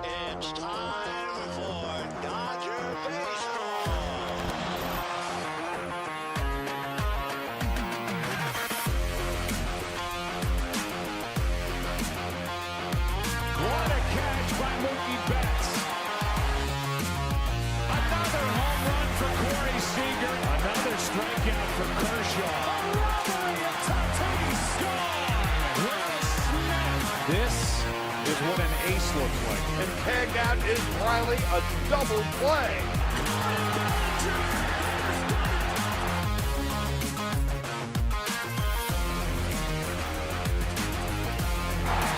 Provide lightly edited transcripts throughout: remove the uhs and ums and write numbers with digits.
It's time for Dodger baseball. What a catch by Mookie Betts. Another home run for Corey Seager. Another strikeout for Kershaw. A robbery of Tatis. Gone. What a snap. This is what an ace looks like. And tagged out is Riley, a double play.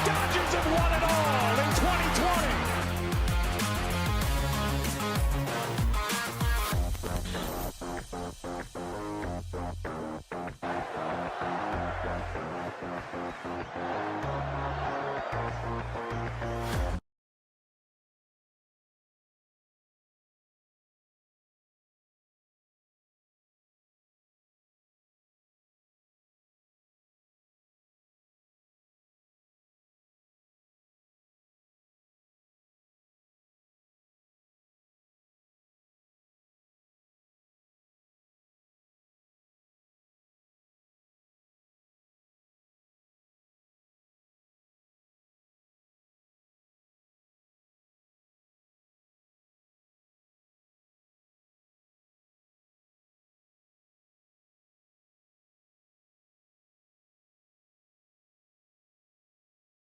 Dodgers have won it all in 2020.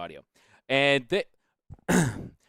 Audio. And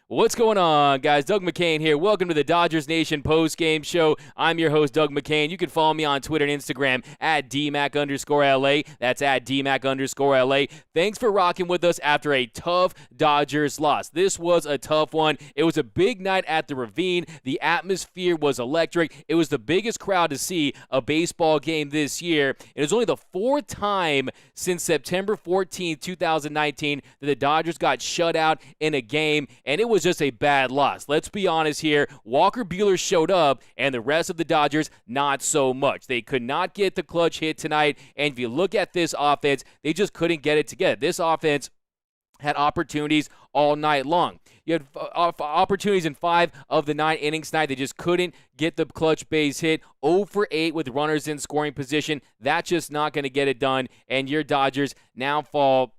what's going on, guys? Doug McCain here. Welcome to the Dodgers Nation post-game show. I'm your host, Doug McCain. You can follow me on Twitter and Instagram at DMac_LA. That's at DMac_LA. Thanks for rocking with us after a tough Dodgers loss. This was a tough one. It was a big night at the Ravine. The atmosphere was electric. It was the biggest crowd to see a baseball game this year. It was only the fourth time since September 14, 2019 that the Dodgers got shut out in a game, and it was just a bad loss. Let's be honest here. Walker Buehler showed up, and the rest of the Dodgers, not so much. They could not get the clutch hit tonight, and if you look at this offense, they just couldn't get it together. This offense had opportunities all night long. You had opportunities in 5 of the 9 innings tonight. They just couldn't get the clutch base hit. 0 for 8 with runners in scoring position. That's just not going to get it done, and your Dodgers now fall.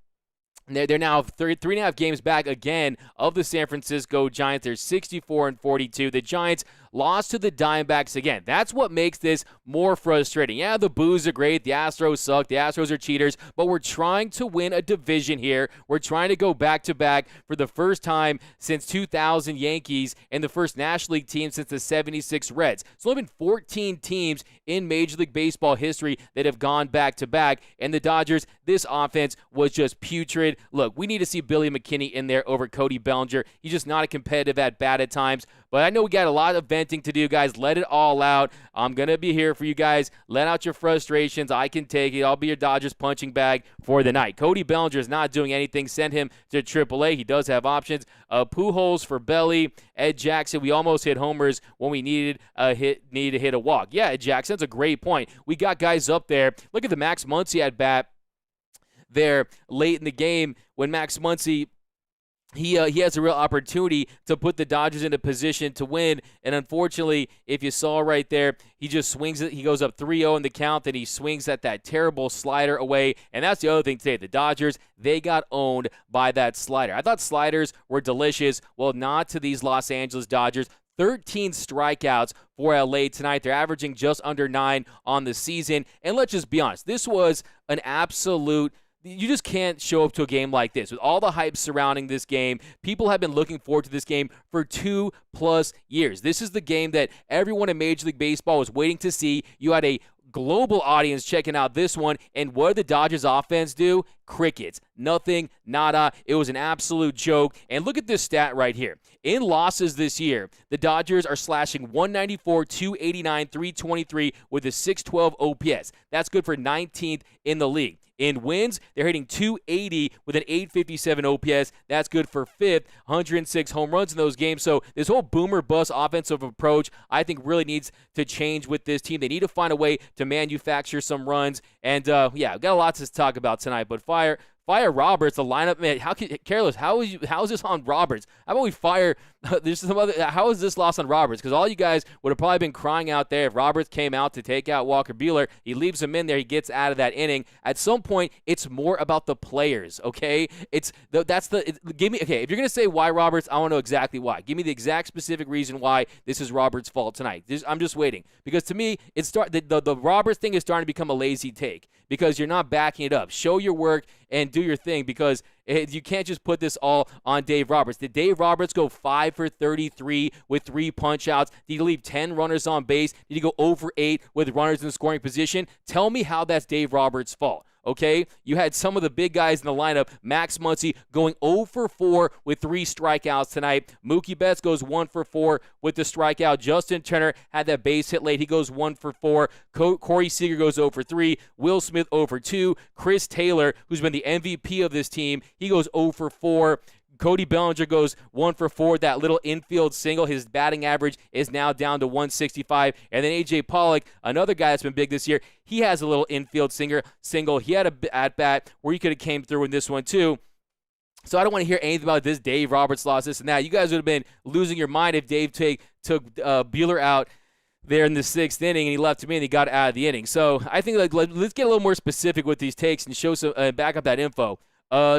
They're now 3.5 games back again of the San Francisco Giants. They're 64-42. The Giants lost to the Diamondbacks again. That's what makes this more frustrating. Yeah, the boos are great. The Astros suck. The Astros are cheaters. But we're trying to win a division here. We're trying to go back-to-back for the first time since 2000 Yankees and the first National League team since the 76 Reds. It's only been 14 teams in Major League Baseball history that have gone back-to-back. And the Dodgers, this offense was just putrid. Look, we need to see Billy McKinney in there over Cody Bellinger. He's just not a competitive at bat at times. But I know we got a lot of venting to do, guys. Let it all out. I'm going to be here for you guys. Let out your frustrations. I can take it. I'll be your Dodgers punching bag for the night. Cody Bellinger is not doing anything. Send him to AAA. He does have options. Pujols for Belly. Ed Jackson, we almost hit homers when we needed to hit a walk. Yeah, Ed Jackson, that's a great point. We got guys up there. Look at the Max Muncie at bat there late in the game when Max Muncie he has a real opportunity to put the Dodgers in a position to win, and unfortunately, if you saw right there, he just swings it. He goes up 3-0 in the count, then he swings at that terrible slider away, and that's the other thing today. The Dodgers, they got owned by that slider. I thought sliders were delicious. Well, not to these Los Angeles Dodgers. 13 strikeouts for LA tonight. They're averaging just under 9 on the season, and let's just be honest. This was an absolute You just can't show up to a game like this. With all the hype surrounding this game, people have been looking forward to this game for 2+ years. This is the game that everyone in Major League Baseball was waiting to see. You had a global audience checking out this one, and what did the Dodgers offense do? Crickets. Nothing, nada. It was an absolute joke. And look at this stat right here. In losses this year, the Dodgers are slashing 194, 289, 323 with a 612 OPS. That's good for 19th in the league. In wins, they're hitting 280 with an 857 OPS. That's good for 5th, 106 home runs in those games. So this whole boomer-bust offensive approach, I think, really needs to change with this team. They need to find a way to manufacture some runs. And, yeah, we've got a lot to talk about tonight. But fire Roberts, the lineup, man, Careless, how is this on Roberts? How about we fire there's some other. How is this lost on Roberts? Because all you guys would have probably been crying out there if Roberts came out to take out Walker Buehler. He leaves him in there. He gets out of that inning. At some point, it's more about the players. Okay, give me. Okay, if you're gonna say why Roberts, I want to know exactly why. Give me the exact specific reason why this is Roberts' fault tonight. I'm just waiting, because to me, the Roberts thing is starting to become a lazy take because you're not backing it up. Show your work and do your thing, because you can't just put this all on Dave Roberts. Did Dave Roberts go 5 for 33 with 3 punch-outs? Did he leave 10 runners on base? Did he go over 8 with runners in scoring position? Tell me how that's Dave Roberts' fault. Okay, you had some of the big guys in the lineup. Max Muncie going 0 for 4 with 3 strikeouts tonight. Mookie Betts goes 1 for 4 with the strikeout. Justin Turner had that base hit late. He goes 1 for 4. Corey Seager goes 0 for 3. Will Smith 0 for 2. Chris Taylor, who's been the MVP of this team, he goes 0 for 4. Cody Bellinger goes 1 for 4. That little infield single, his batting average is now down to 165. And then A.J. Pollock, another guy that's been big this year, he has a little infield single. He had a at-bat where he could have came through in this one too. So I don't want to hear anything about this Dave Roberts loss, this and that. You guys would have been losing your mind if Dave took Buehler out there in the 6th inning and he left him in and he got out of the inning. So I think let's get a little more specific with these takes and show some back up that info.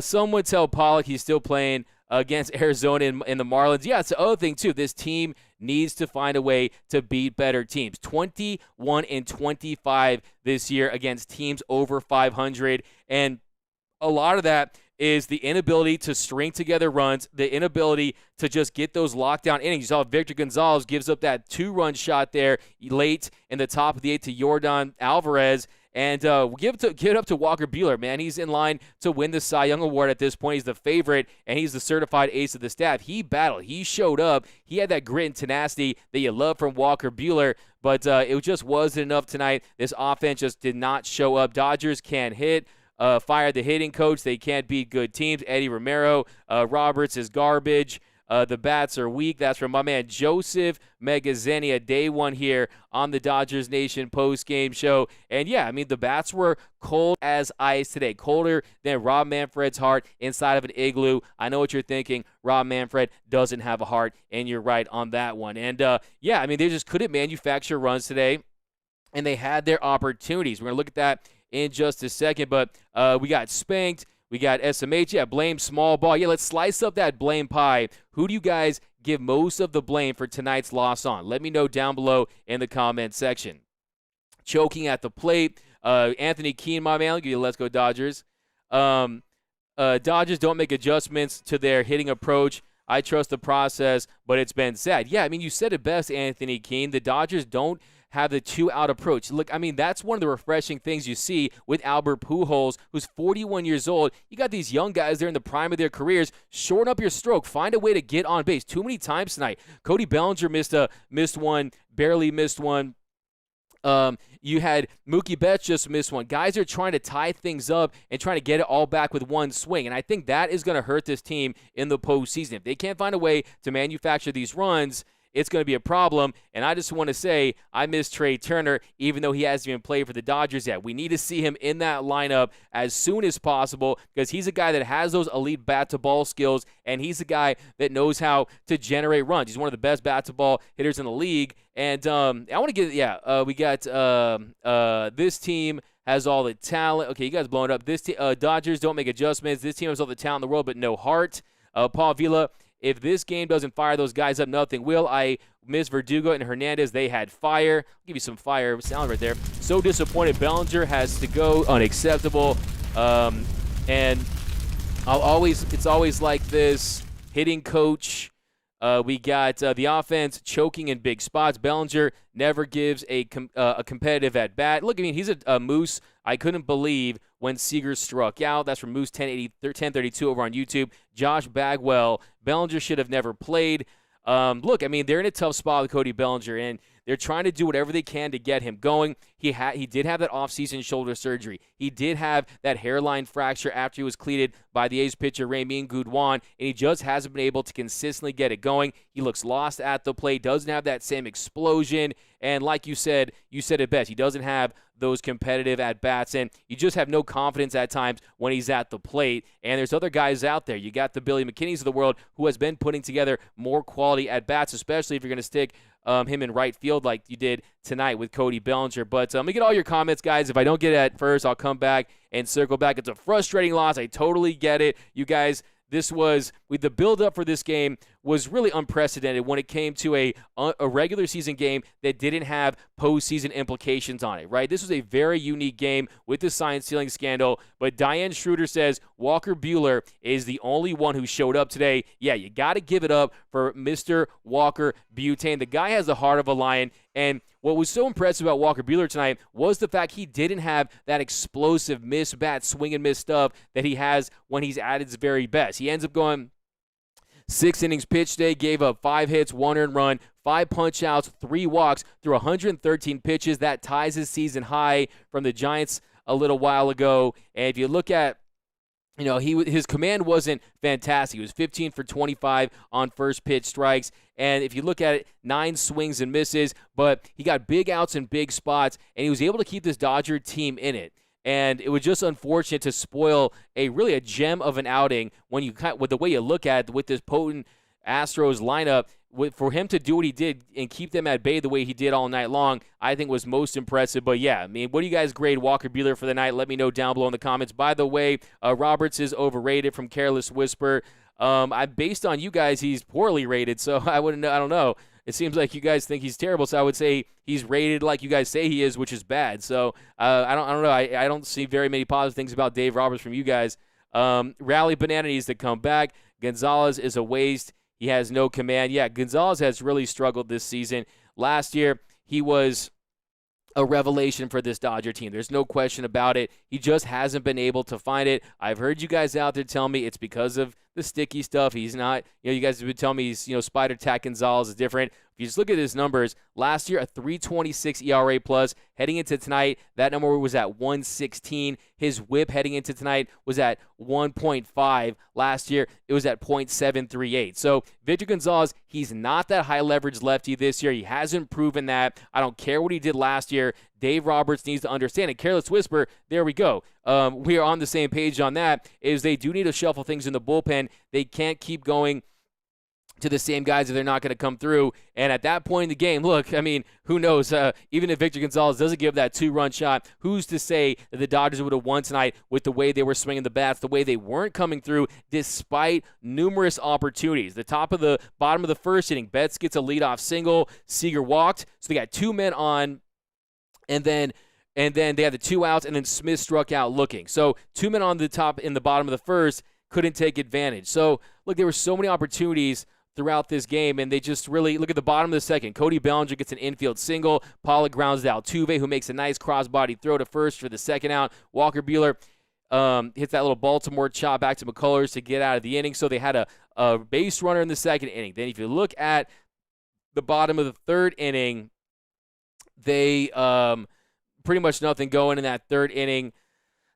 Some would tell Pollock he's still playing against Arizona in the Marlins. Yeah, it's the other thing, too. This team needs to find a way to beat better teams. 21-25 this year against teams over 500. And a lot of that is the inability to string together runs, the inability to just get those lockdown innings. You saw Victor Gonzalez gives up that 2-run shot there late in the top of the 8th to Yordan Alvarez. And give it up to Walker Buehler, man. He's in line to win the Cy Young Award at this point. He's the favorite, and he's the certified ace of the staff. He battled. He showed up. He had that grit and tenacity that you love from Walker Buehler, but it just wasn't enough tonight. This offense just did not show up. Dodgers can't hit. Fired the hitting coach. They can't beat good teams. Eddie Romero. Roberts is garbage. The bats are weak. That's from my man Joseph Megazzania, day one here on the Dodgers Nation post-game show. And yeah, I mean, the bats were cold as ice today, colder than Rob Manfred's heart inside of an igloo. I know what you're thinking. Rob Manfred doesn't have a heart, and you're right on that one. And yeah, I mean, they just couldn't manufacture runs today, and they had their opportunities. We're going to look at that in just a second, but we got spanked. We got SMH, yeah, blame small ball. Yeah, let's slice up that blame pie. Who do you guys give most of the blame for tonight's loss on? Let me know down below in the comment section. Choking at the plate. Anthony Keene, my man, I'll give you a Let's Go Dodgers. Dodgers don't make adjustments to their hitting approach. I trust the process, but it's been sad. Yeah, I mean, you said it best, Anthony Keene. The Dodgers don't have the 2-out approach. Look, I mean, that's one of the refreshing things you see with Albert Pujols, who's 41 years old. You got these young guys there in the prime of their careers. Shorten up your stroke. Find a way to get on base. Too many times tonight. Cody Bellinger missed one, barely missed one. You had Mookie Betts just miss one. Guys are trying to tie things up and trying to get it all back with one swing, and I think that is going to hurt this team in the postseason. If they can't find a way to manufacture these runs, it's going to be a problem, and I just want to say I miss Trea Turner, even though he hasn't even played for the Dodgers yet. We need to see him in that lineup as soon as possible because he's a guy that has those elite bat-to-ball skills, and he's a guy that knows how to generate runs. He's one of the best bat-to-ball hitters in the league, and I want to get, we got this team has all the talent. Okay, you guys blowing up. This Dodgers don't make adjustments. This team has all the talent in the world but no heart. Paul Vila, if this game doesn't fire those guys up, nothing will. I miss Verdugo and Hernandez. They had fire. I'll give you some fire sound right there. So disappointed. Bellinger has to go. Unacceptable. And it's always like this. Hitting coach. We got the offense choking in big spots. Bellinger never gives a competitive at-bat. Look, I mean, he's a Moose. I couldn't believe when Seager struck out. That's from Moose 1032 over on YouTube. Josh Bagwell. Bellinger should have never played. Look, I mean, they're in a tough spot with Cody Bellinger, and They're trying to do whatever they can to get him going. He did have that offseason shoulder surgery. He did have that hairline fracture after he was cleated by the A's pitcher Ramin Gudwan, and he just hasn't been able to consistently get it going. He looks lost at the plate, doesn't have that same explosion, and like you said it best. He doesn't have those competitive at-bats, and you just have no confidence at times when he's at the plate. And there's other guys out there. You got the Billy McKinneys of the world who has been putting together more quality at-bats, especially if you're going to stick him in right field like you did tonight with Cody Bellinger. But let me get all your comments, guys. If I don't get it at first, I'll come back and circle back. It's a frustrating loss. I totally get it. You guys, the build-up for this game was really unprecedented when it came to a regular season game that didn't have postseason implications on it, right? This was a very unique game with the sign-stealing scandal, but Diane Schroeder says Walker Buehler is the only one who showed up today. Yeah, you got to give it up for Mr. Walker Butane. The guy has the heart of a lion, and what was so impressive about Walker Buehler tonight was the fact he didn't have that explosive miss-bat, swing-and-miss stuff that he has when he's at his very best. He ends up going 6 innings pitched today, gave up 5 hits, 1 earned run, 5 punch-outs, 3 walks through 113 pitches. That ties his season high from the Giants a little while ago. And if you look at, his command wasn't fantastic. He was 15 for 25 on first pitch strikes. And if you look at it, 9 swings and misses, but he got big outs in big spots, and he was able to keep this Dodger team in it. And it was just unfortunate to spoil a gem of an outing with the way you look at it with this potent Astros lineup. For him to do what he did and keep them at bay the way he did all night long, I think was most impressive. But yeah, I mean, what do you guys grade Walker Buehler for the night? Let me know down below in the comments. By the way, Roberts is overrated from Careless Whisper. Based on you guys, he's poorly rated, so I don't know. It seems like you guys think he's terrible, so I would say he's rated like you guys say he is, which is bad. So I don't know. I don't see very many positive things about Dave Roberts from you guys. Rally Banana needs to come back. Gonzalez is a waste. He has no command. Yeah, Gonzalez has really struggled this season. Last year, he was a revelation for this Dodger team. There's no question about it. He just hasn't been able to find it. I've heard you guys out there tell me it's because of the sticky stuff. He's not, you guys have been telling me he's, Spider Tack Gonzalez is different. If you just look at his numbers, last year a 3.26 ERA plus. Heading into tonight, that number was at 1.16. His whip heading into tonight was at 1.5. Last year, it was at 0.738. So Victor Gonzalez, he's not that high leverage lefty this year. He hasn't proven that. I don't care what he did last year. Dave Roberts needs to understand it. Careless Whisper, there we go. We are on the same page on that, is they do need to shuffle things in the bullpen. They can't keep going to the same guys if they're not going to come through. And at that point in the game, look, I mean, who knows? Even if Victor Gonzalez doesn't give that 2-run shot, who's to say that the Dodgers would have won tonight with the way they were swinging the bats, the way they weren't coming through despite numerous opportunities. The bottom of the first inning, Betts gets a leadoff single. Seager walked, so they got 2 men on, and then they had the 2 outs, and then Smith struck out looking. So 2 men on the top in the bottom of the first couldn't take advantage. So, look, there were so many opportunities throughout this game, and they just really look at the bottom of the second. Cody Bellinger gets an infield single. Pollock grounds to Altuve, who makes a nice cross-body throw to first for the second out. Walker Buehler hits that little Baltimore chop back to McCullers to get out of the inning. So they had a base runner in the second inning. Then if you look at the bottom of the third inning, they pretty much nothing going in that third inning.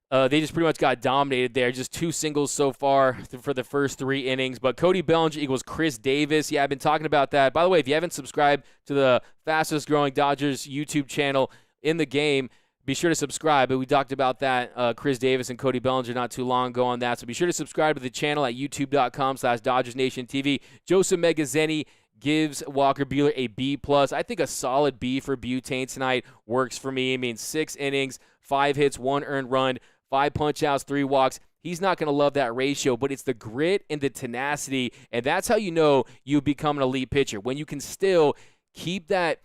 They just pretty much got dominated there. Just 2 singles so far for the first 3 innings. But Cody Bellinger equals Chris Davis. Yeah, I've been talking about that. By the way, if you haven't subscribed to the fastest-growing Dodgers YouTube channel in the game, be sure to subscribe. But we talked about that, Chris Davis and Cody Bellinger, not too long ago on that. So be sure to subscribe to the channel at youtube.com/DodgersNationTV. Joseph Megazzeni gives Walker Buehler a B+. I think a solid B for Butane tonight works for me. I mean, 6 innings, 5 hits, 1 earned run, 5 punch-outs, 3 walks. He's not going to love that ratio, but it's the grit and the tenacity, and that's how you know you become an elite pitcher, when you can still keep that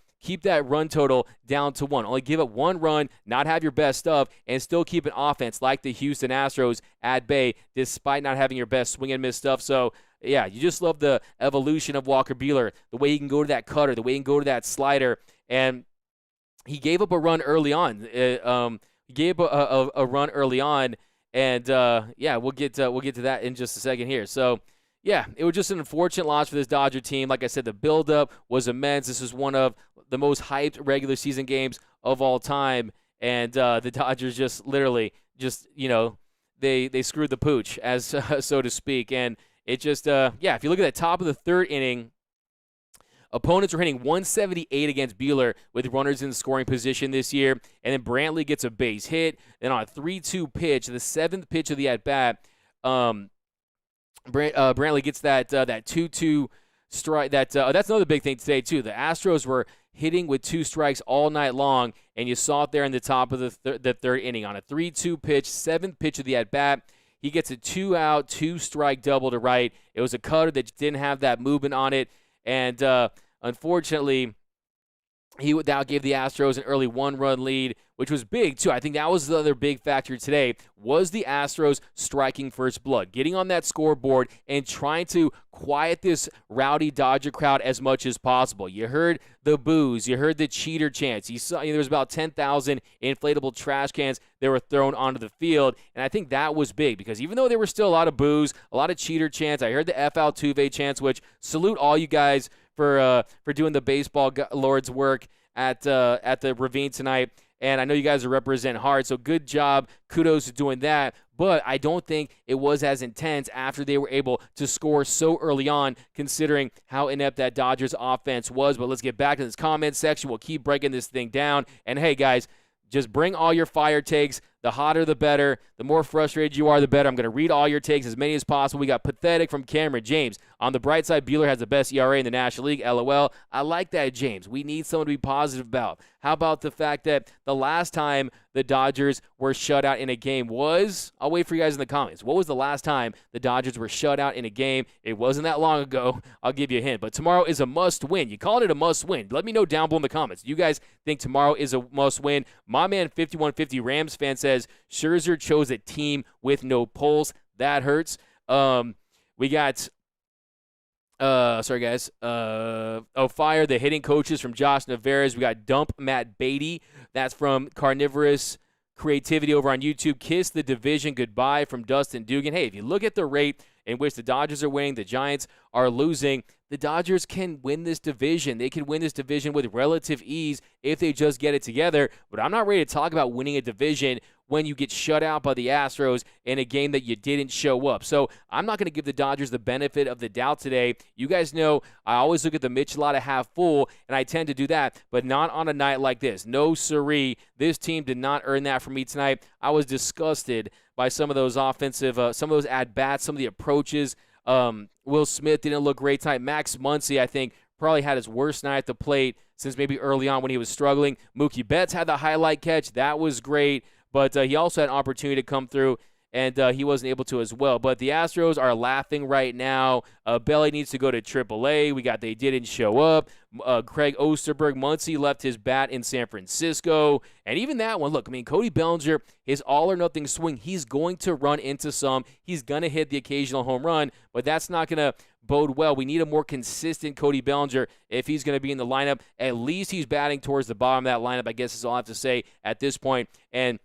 run total down to 1. Only give up 1 run, not have your best stuff, and still keep an offense like the Houston Astros at bay despite not having your best swing and miss stuff. So, yeah, you just love the evolution of Walker Buehler, the way he can go to that cutter, the way he can go to that slider, and he gave up a run early on. He gave a run early on, and yeah, we'll get to that in just a second here. So, Yeah, it was just an unfortunate loss for this Dodger team. Like I said, the buildup was immense. This is one of the most hyped regular season games of all time, and the Dodgers just literally they screwed the pooch, as so to speak. And it just if you look at the top of the third inning, opponents were hitting 178 against Buehler with runners in scoring position this year, and then Brantley gets a base hit. Then on a 3-2 pitch, the seventh pitch of the at bat, Brantley gets that 2-2 strike. That's another big thing today too. The Astros were hitting with 2 strikes all night long, and you saw it there in the top of the third inning on a 3-2 pitch, seventh pitch of the at bat. He gets a 2-out, 2-strike double to right. It was a cutter that didn't have that movement on it, and unfortunately, that gave the Astros an early 1-run lead, which was big, too. I think that was the other big factor today, was the Astros striking first blood, getting on that scoreboard and trying to quiet this rowdy Dodger crowd as much as possible. You heard the boos. You heard the cheater chants. You saw there was about 10,000 inflatable trash cans that were thrown onto the field, and I think that was big because even though there were still a lot of boos, a lot of cheater chants, I heard the F. Altuve chants, which salute all you guys for doing the baseball lord's work at the Ravine tonight. And I know you guys represent hard, so good job. Kudos to doing that. But I don't think it was as intense after they were able to score so early on, considering how inept that Dodgers offense was. But let's get back to this comment section. We'll keep breaking this thing down. And, hey, guys, just bring all your fire takes. The hotter, the better. The more frustrated you are, the better. I'm going to read all your takes, as many as possible. We got pathetic from Cameron James. On the bright side, Buehler has the best ERA in the National League. LOL. I like that, James. We need someone to be positive about. How about the fact that the last time the Dodgers were shut out in a game was, I'll wait for you guys in the comments. What was the last time the Dodgers were shut out in a game? It wasn't that long ago. I'll give you a hint. But tomorrow is a must-win. You called it a must-win. Let me know down below in the comments. Do you guys think tomorrow is a must-win? My man 5150 Rams fan says Scherzer chose a team with no pulse. That hurts. We got sorry guys. Fire the hitting coaches from Josh Navarez. We got Dump Matt Beatty. That's from Carnivorous Creativity over on YouTube. Kiss the division goodbye from Dustin Dugan. Hey, if you look at the rate in which the Dodgers are winning, the Giants are losing, the Dodgers can win this division. They can win this division with relative ease if they just get it together. But I'm not ready to talk about winning a division when you get shut out by the Astros in a game that you didn't show up. So I'm not going to give the Dodgers the benefit of the doubt today. You guys know I always look at the Michelada half full, and I tend to do that, but not on a night like this. No siree. This team did not earn that from me tonight. I was disgusted by some of those offensive, some of those at-bats, some of the approaches. Will Smith didn't look great tonight. Max Muncie, I think, probably had his worst night at the plate since maybe early on when he was struggling. Mookie Betts had the highlight catch. That was great. But he also had an opportunity to come through, and he wasn't able to as well. But the Astros are laughing right now. Belly needs to go to AAA. We got they didn't show up. Craig Osterberg, Muncie left his bat in San Francisco. And even that one, look, I mean, Cody Bellinger, his all-or-nothing swing, he's going to run into some. He's going to hit the occasional home run, but that's not going to bode well. We need a more consistent Cody Bellinger if he's going to be in the lineup. At least he's batting towards the bottom of that lineup, I guess is all I have to say at this point. And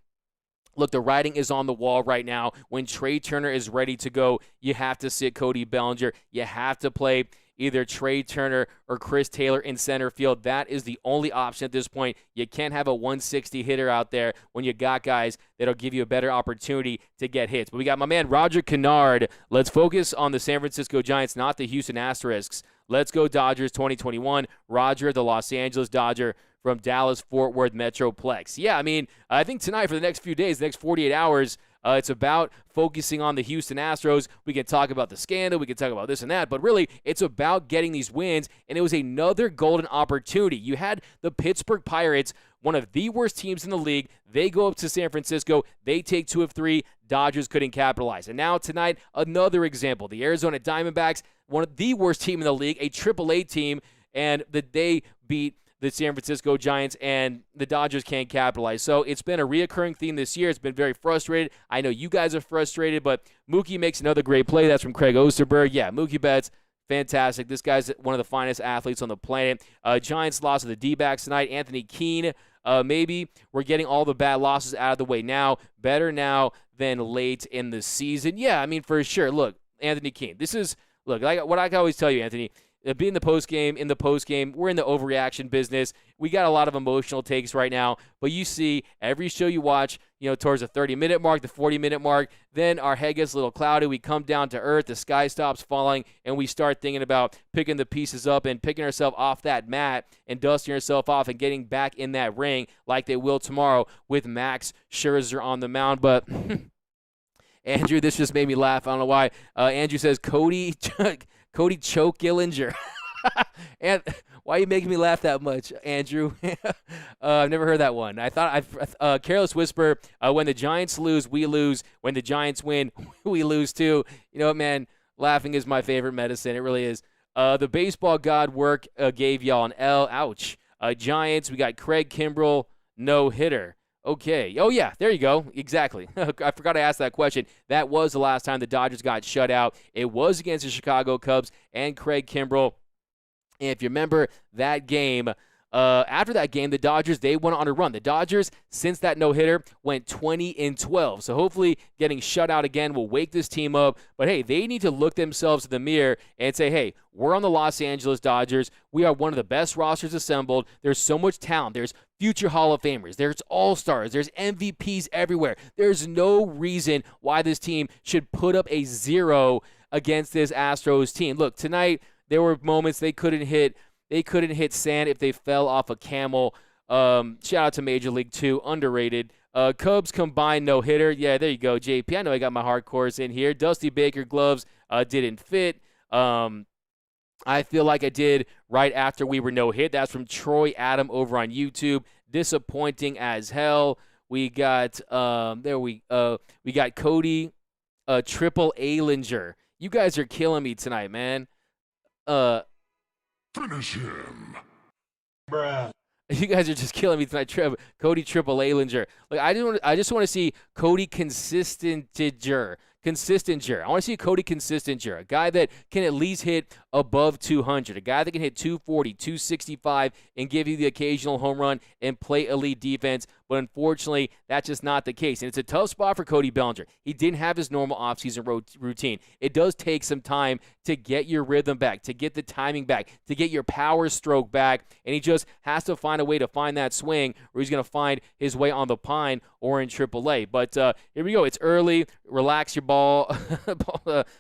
look, the writing is on the wall right now. When Trea Turner is ready to go, you have to sit Cody Bellinger. You have to play either Trea Turner or Chris Taylor in center field. That is the only option at this point. You can't have a 160 hitter out there when you got guys that'll give you a better opportunity to get hits. But we got my man Roger Kennard. Let's focus on the San Francisco Giants, not the Houston Asterisks. Let's go Dodgers 2021. Roger, the Los Angeles Dodger from Dallas-Fort Worth Metroplex. Yeah, I mean, I think tonight for the next few days, the next 48 hours, it's about focusing on the Houston Astros. We can talk about the scandal. We can talk about this and that. But really, it's about getting these wins. And it was another golden opportunity. You had the Pittsburgh Pirates, one of the worst teams in the league. They go up to San Francisco. They take 2 of 3. Dodgers couldn't capitalize. And now tonight, another example. The Arizona Diamondbacks, one of the worst team in the league, a AAA team. And they beat the San Francisco Giants, and the Dodgers can't capitalize. So it's been a reoccurring theme this year. It's been very frustrated. I know you guys are frustrated, but Mookie makes another great play. That's from Craig Osterberg. Yeah, Mookie Betts, fantastic. This guy's one of the finest athletes on the planet. Giants lost to the D-backs tonight. Anthony Keene, maybe we're getting all the bad losses out of the way now. Better now than late in the season. Yeah, I mean, for sure. Look, Anthony Keene, this is look, what I can always tell you, Anthony, being in the post game, we're in the overreaction business. We got a lot of emotional takes right now, but you see every show you watch, towards the 30-minute mark, the 40-minute mark, then our head gets a little cloudy. We come down to earth, the sky stops falling, and we start thinking about picking the pieces up and picking ourselves off that mat and dusting ourselves off and getting back in that ring like they will tomorrow with Max Scherzer on the mound. But Andrew, this just made me laugh. I don't know why. Andrew says Cody Choke Bellinger. And why are you making me laugh that much, Andrew? I've never heard that one. I thought Careless Whisper, when the Giants lose, we lose. When the Giants win, we lose too. You know what, man? Laughing is my favorite medicine. It really is. The baseball god work gave y'all an L. Ouch. Giants, we got Craig Kimbrell, no hitter. Okay. Oh, yeah. There you go. Exactly. I forgot to ask that question. That was the last time the Dodgers got shut out. It was against the Chicago Cubs and Craig Kimbrell. And if you remember that game, after that game, the Dodgers, they went on a run. The Dodgers, since that no-hitter, went 20-12. So hopefully getting shut out again will wake this team up. But, hey, they need to look themselves in the mirror and say, hey, we're on the Los Angeles Dodgers. We are one of the best rosters assembled. There's so much talent. There's future Hall of Famers. There's All-Stars. There's MVPs everywhere. There's no reason why this team should put up a 0 against this Astros team. Look, tonight there were moments they couldn't hit sand if they fell off a camel. Shout out to Major League 2, underrated. Cubs combined no-hitter. Yeah, there you go, JP. I know I got my hardcores in here. Dusty Baker gloves didn't fit. I feel like I did right after we were no-hit. That's from Troy Adam over on YouTube. Disappointing as hell. We got we got Cody Triple Bellinger. You guys are killing me tonight, man. Finish him. Bruh. You guys are just killing me tonight, Cody Triple Bellinger. Like I just want to see Cody Consistenter. I want to see Cody Consistenter, a guy that can at least hit above 200, a guy that can hit 240, 265, and give you the occasional home run and play elite defense. But unfortunately, that's just not the case. And it's a tough spot for Cody Bellinger. He didn't have his normal offseason routine. It does take some time to get your rhythm back, to get the timing back, to get your power stroke back. And he just has to find a way to find that swing, or he's going to find his way on the pine or in AAA. But here we go. It's early. Relax your ball.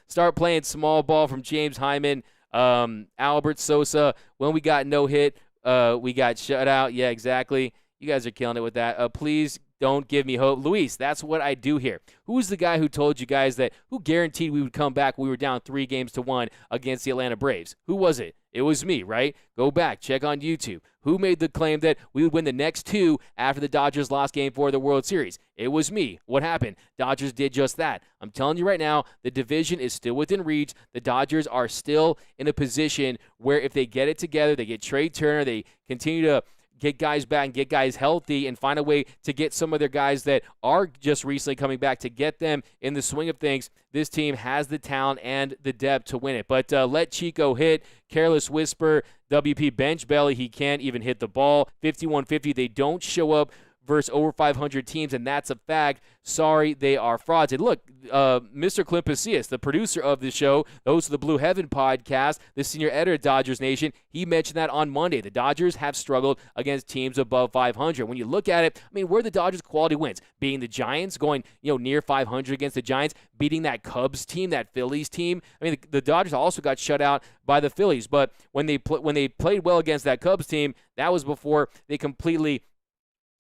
Start playing small ball from James Hyman. Albert Sosa. When we got no hit, we got shut out. Yeah, exactly. You guys are killing it with that. Please don't give me hope. Luis, that's what I do here. Who's the guy who told you guys who guaranteed we would come back when we were down 3-1 against the Atlanta Braves? Who was it? It was me, right? Go back, check on YouTube. Who made the claim that we would win the next 2 after the Dodgers lost Game 4 of the World Series? It was me. What happened? Dodgers did just that. I'm telling you right now, the division is still within reach. The Dodgers are still in a position where if they get it together, they get Trea Turner, they continue to get guys back and get guys healthy and find a way to get some of their guys that are just recently coming back to get them in the swing of things. This team has the talent and the depth to win it. But let Chico hit. Careless Whisper. WP bench belly. He can't even hit the ball. 51-50. They don't show up versus over 500 teams, and that's a fact. Sorry, they are frauds. And look, Mr. Clint Pasillas, the producer of the show, the host of the Blue Heaven podcast, the senior editor at Dodgers Nation, he mentioned that on Monday. The Dodgers have struggled against teams above 500. When you look at it, I mean, where the Dodgers' quality wins? Beating the Giants, going near 500 against the Giants, beating that Cubs team, that Phillies team. I mean, the Dodgers also got shut out by the Phillies, but when they played well against that Cubs team, that was before they completely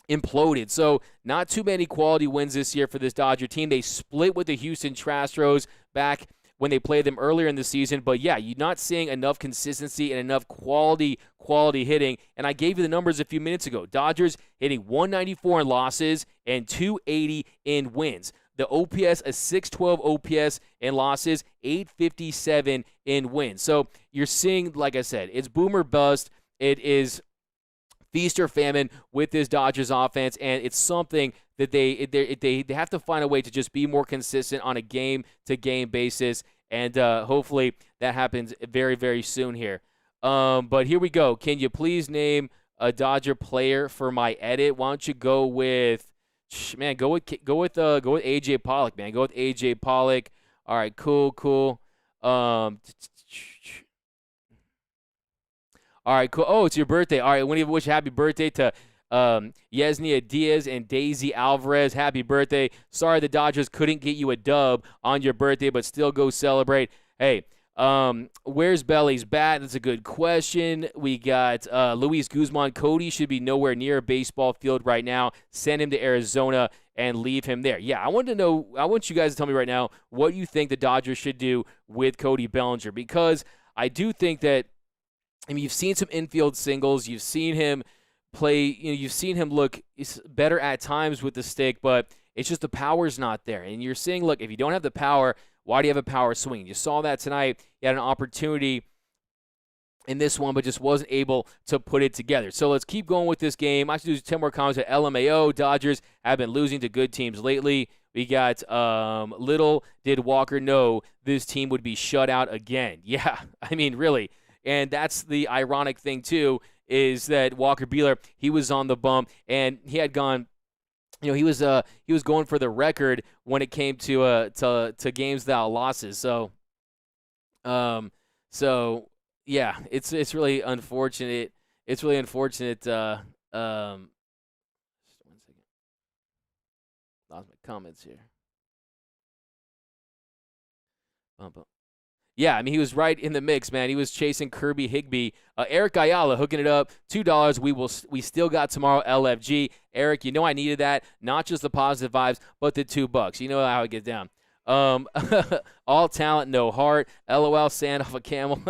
imploded. So not too many quality wins this year for this Dodger team. They split with the Houston Astros back when they played them earlier in the season. But yeah, you're not seeing enough consistency and enough quality hitting. And I gave you the numbers a few minutes ago. Dodgers hitting 194 in losses and 280 in wins. The OPS, a 612 OPS in losses, 857 in wins. So you're seeing, like I said, it's boom or bust. It is feast or famine with this Dodgers offense, and it's something that they have to find a way to just be more consistent on a game-to-game basis, and hopefully that happens very, very soon here. But here we go. Can you please name a Dodger player for my edit? Why don't you go with AJ Pollock, man. Go with AJ Pollock. All right, cool. All right, cool. Oh, it's your birthday. All right, we wish happy birthday to Yesenia Diaz and Daisy Alvarez. Happy birthday. Sorry the Dodgers couldn't get you a dub on your birthday, but still go celebrate. Hey, where's Belly's bat? That's a good question. We got Luis Guzman. Cody should be nowhere near a baseball field right now. Send him to Arizona and leave him there. Yeah, I want you guys to tell me right now what you think the Dodgers should do with Cody Bellinger, because I do think that, I mean, you've seen some infield singles. You've seen him play. You've seen him look better at times with the stick, but it's just the power's not there. And you're saying, look, if you don't have the power, why do you have a power swing? You saw that tonight. You had an opportunity in this one, but just wasn't able to put it together. So let's keep going with this game. I should do 10 more comments at LMAO. Dodgers have been losing to good teams lately. We got little did Walker know this team would be shut out again. Yeah, I mean, really. And that's the ironic thing, too, is that Walker Buehler, he was on the bump, and he had gone, he was going for the record when it came to games without losses. So yeah, it's really unfortunate. It's really unfortunate. Just 1 second. Lost my comments here. Yeah, I mean, he was right in the mix, man. He was chasing Kirby Higbee. Eric Ayala hooking it up, $2. We still got tomorrow, LFG. Eric, you know I needed that. Not just the positive vibes, but the $2. You know how it gets down. All talent, no heart. LOL, sand off a camel.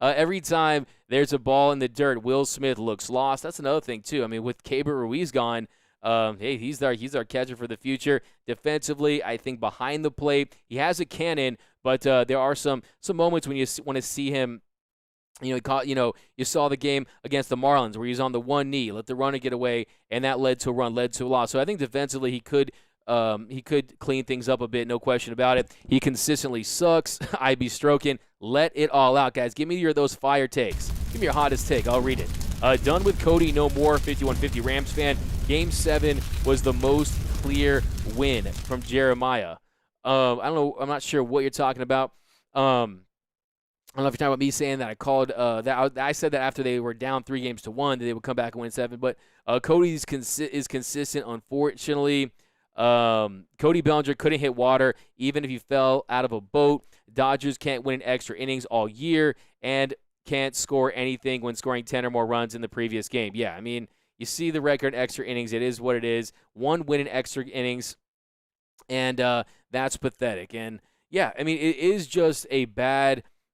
Every time there's a ball in the dirt, Will Smith looks lost. That's another thing, too. I mean, with Keibert Ruiz gone, hey, he's our catcher for the future. Defensively, I think behind the plate, he has a cannon, but there are some moments when you want to see him. You saw the game against the Marlins where he's on the one knee, let the runner get away, and that led to a run, led to a loss. So I think defensively he could clean things up a bit, no question about it. He consistently sucks. I be stroking. Let it all out, guys. Give me those fire takes. Give me your hottest take. I'll read it. Done with Cody, no more. 5150 Rams fan. Game 7 was the most clear win from Jeremiah. I don't know. I'm not sure what you're talking about. I don't know if you're talking about me saying that I called that. I said that after they were down 3-1, that they would come back and win 7. But Cody is consistent, unfortunately. Cody Bellinger couldn't hit water even if he fell out of a boat. Dodgers can't win in extra innings all year and can't score anything when scoring 10 or more runs in the previous game. Yeah, I mean, you see the record in extra innings. It is what it is. 1 win in extra innings, and that's pathetic. And, yeah, I mean, it is just it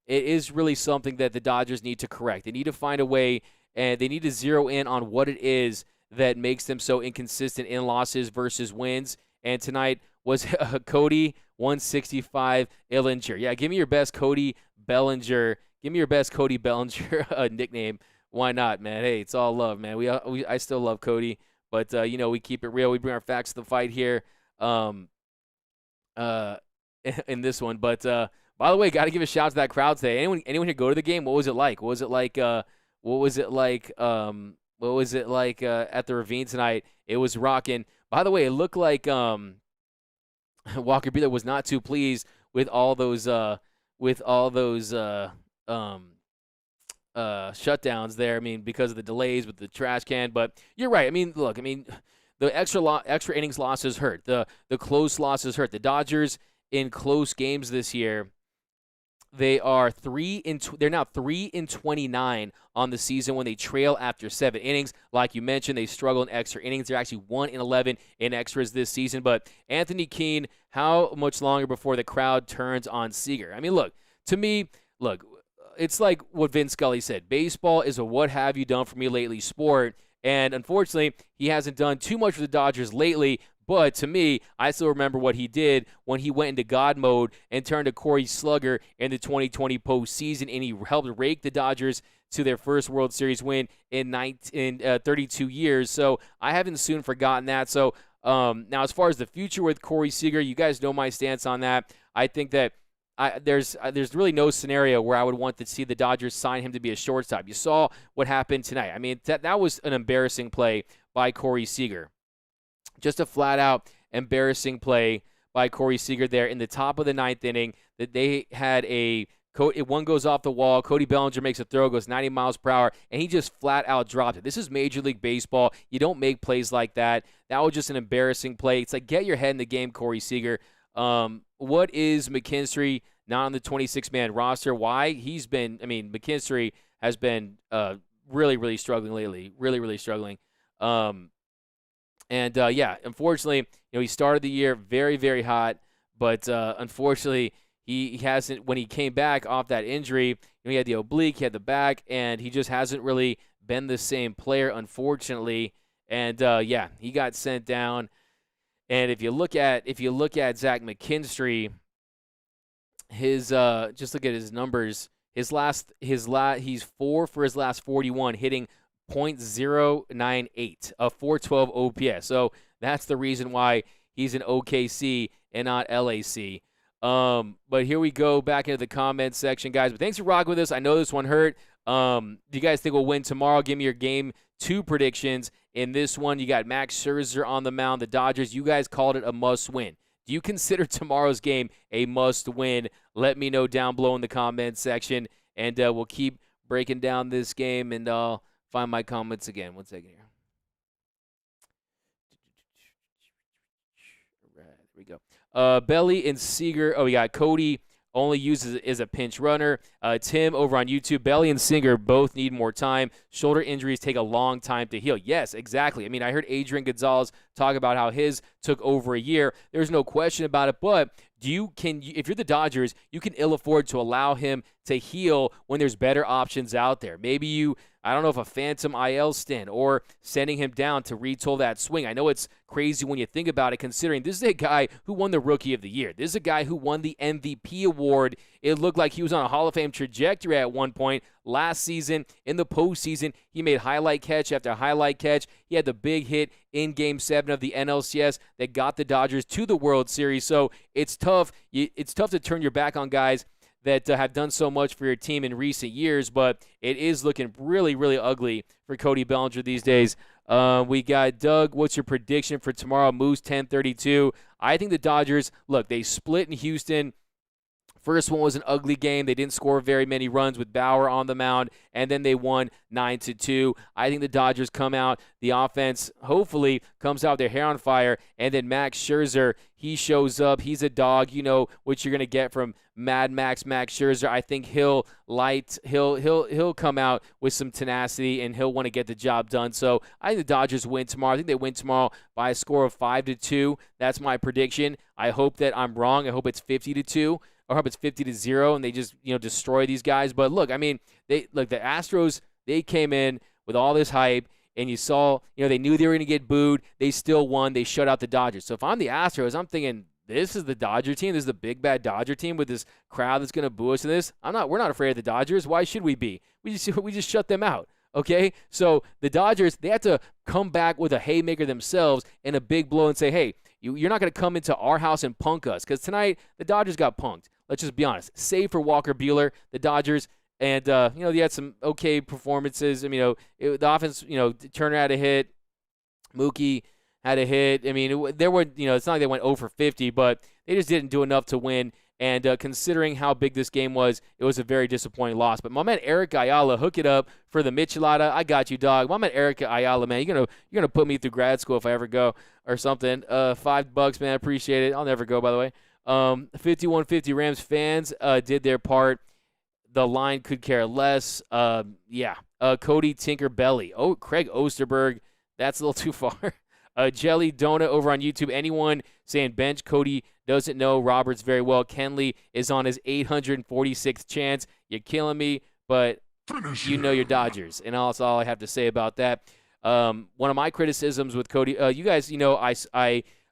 is really something that the Dodgers need to correct. They need to find a way, and they need to zero in on what it is that makes them so inconsistent in losses versus wins. And tonight was Cody 165 Illinger. Yeah, give me your best Cody Bellinger. Give me your best Cody Bellinger nickname. Why not, man? Hey, it's all love, man. I still love Cody, but we keep it real. We bring our facts to the fight here. In this one, but by the way, got to give a shout out to that crowd today. Anyone here go to the game? What was it like? What was it like at the Ravine tonight? It was rocking. By the way, it looked like Walker Buehler was not too pleased with all those shutdowns there. I mean, because of the delays with the trash can. But you're right. I mean, look. I mean, the extra innings losses hurt. The close losses hurt. The Dodgers in close games this year, they're now 3-29 on the season when they trail after 7 innings. Like you mentioned, they struggle in extra innings. They're actually 1-11 in extras this season. But Anthony Keene, how much longer before the crowd turns on Seager? I mean, to me, it's like what Vin Scully said. Baseball is a what have you done for me lately sport. And unfortunately, he hasn't done too much for the Dodgers lately. But to me, I still remember what he did when he went into God mode and turned to Corey Slugger in the 2020 postseason, and he helped rake the Dodgers to their first World Series win in 32 years. So I haven't soon forgotten that. So now, as far as the future with Corey Seager, you guys know my stance on that. I think that there's really no scenario where I would want to see the Dodgers sign him to be a shortstop. You saw what happened tonight. I mean, that was an embarrassing play by Corey Seager. Just a flat-out embarrassing play by Corey Seager there in the top of the 9th inning. That they had a One goes off the wall. Cody Bellinger makes a throw, goes 90 miles per hour, and he just flat out dropped it. This is Major League Baseball. You don't make plays like that. That was just an embarrassing play. It's like, get your head in the game, Corey Seager. What is McKinstry not on the 26-man roster? Why? McKinstry has been really, really struggling lately. Really, really struggling. Unfortunately, he started the year very, very hot, but unfortunately, he hasn't. When he came back off that injury, he had the oblique, he had the back, and he just hasn't really been the same player, unfortunately. And he got sent down. And if you look at Zach McKinstry, his just look at his numbers. He's 4 for his last 41, hitting .098, a 412 OPS. So that's the reason why he's in OKC and not LAC. But here we go back into the comments section, guys. But thanks for rocking with us. I know this one hurt. Do you guys think we'll win tomorrow? Give me your game 2 predictions. In this one, you got Max Scherzer on the mound. The Dodgers, you guys called it a must-win. Do you consider tomorrow's game a must-win? Let me know down below in the comments section, and we'll keep breaking down this game, and I'll find my comments again. 1 second here. All right, there we go. Belly and Seager. Oh, we got Cody only uses as a pinch runner. Tim over on YouTube, Belly and Singer both need more time. Shoulder injuries take a long time to heal. Yes, exactly. I mean, I heard Adrian Gonzalez talk about how his took over a year. There's no question about it, but if you're the Dodgers, you can ill afford to allow him to heal when there's better options out there. Maybe I don't know if a phantom IL stint or sending him down to retool that swing. I know it's crazy when you think about it, considering this is a guy who won the Rookie of the Year. This is a guy who won the MVP award. It looked like he was on a Hall of Fame trajectory at one point. Last season, in the postseason, he made highlight catch after highlight catch. He had the big hit in Game 7 of the NLCS that got the Dodgers to the World Series. So it's tough. It's tough to turn your back on guys that have done so much for your team in recent years, but it is looking really, really ugly for Cody Bellinger these days. We got Doug. What's your prediction for tomorrow? Moose 10-32. I think the Dodgers, look, they split in Houston. First one was an ugly game. They didn't score very many runs with Bauer on the mound, and then they won 9-2. I think the Dodgers come out. The offense hopefully comes out with their hair on fire, and then Max Scherzer, he shows up. He's a dog. You know what you're gonna get from Mad Max Scherzer. I think he'll come out with some tenacity, and he'll want to get the job done. So I think the Dodgers win tomorrow. I think they win tomorrow by a score of 5-2. That's my prediction. I hope that I'm wrong. I hope it's 50-2. Or hope it's 50-0, and they just destroy these guys. But look, I mean, the Astros, they came in with all this hype, and you saw, they knew they were going to get booed. They still won. They shut out the Dodgers. So if I'm the Astros, I'm thinking, this is the Dodger team. This is the big bad Dodger team with this crowd that's going to boo us in this. We're not afraid of the Dodgers. Why should we be? We just shut them out. Okay, so the Dodgers, they have to come back with a haymaker themselves and a big blow and say, hey, you're not going to come into our house and punk us, because tonight the Dodgers got punked. Let's just be honest. Save for Walker Buehler, the Dodgers, and they had some okay performances. I mean, the offense, Turner had a hit, Mookie had a hit. I mean, there were, it's not like they went 0 for 50, but they just didn't do enough to win. And considering how big this game was, it was a very disappointing loss. But my man Eric Ayala, hook it up for the Michelada. I got you, dog. My man Eric Ayala, man, you're gonna put me through grad school if I ever go or something. $5, man, I appreciate it. I'll never go, by the way. 5150 Rams fans did their part. The line could care less. Cody Tinker Belly. Oh, Craig Osterberg. That's a little too far. Jelly Donut over on YouTube. Anyone saying bench Cody doesn't know Roberts very well. Kenley is on his 846th chance. You're killing me, but you know your Dodgers. And that's all I have to say about that. One of my criticisms with Cody, you guys,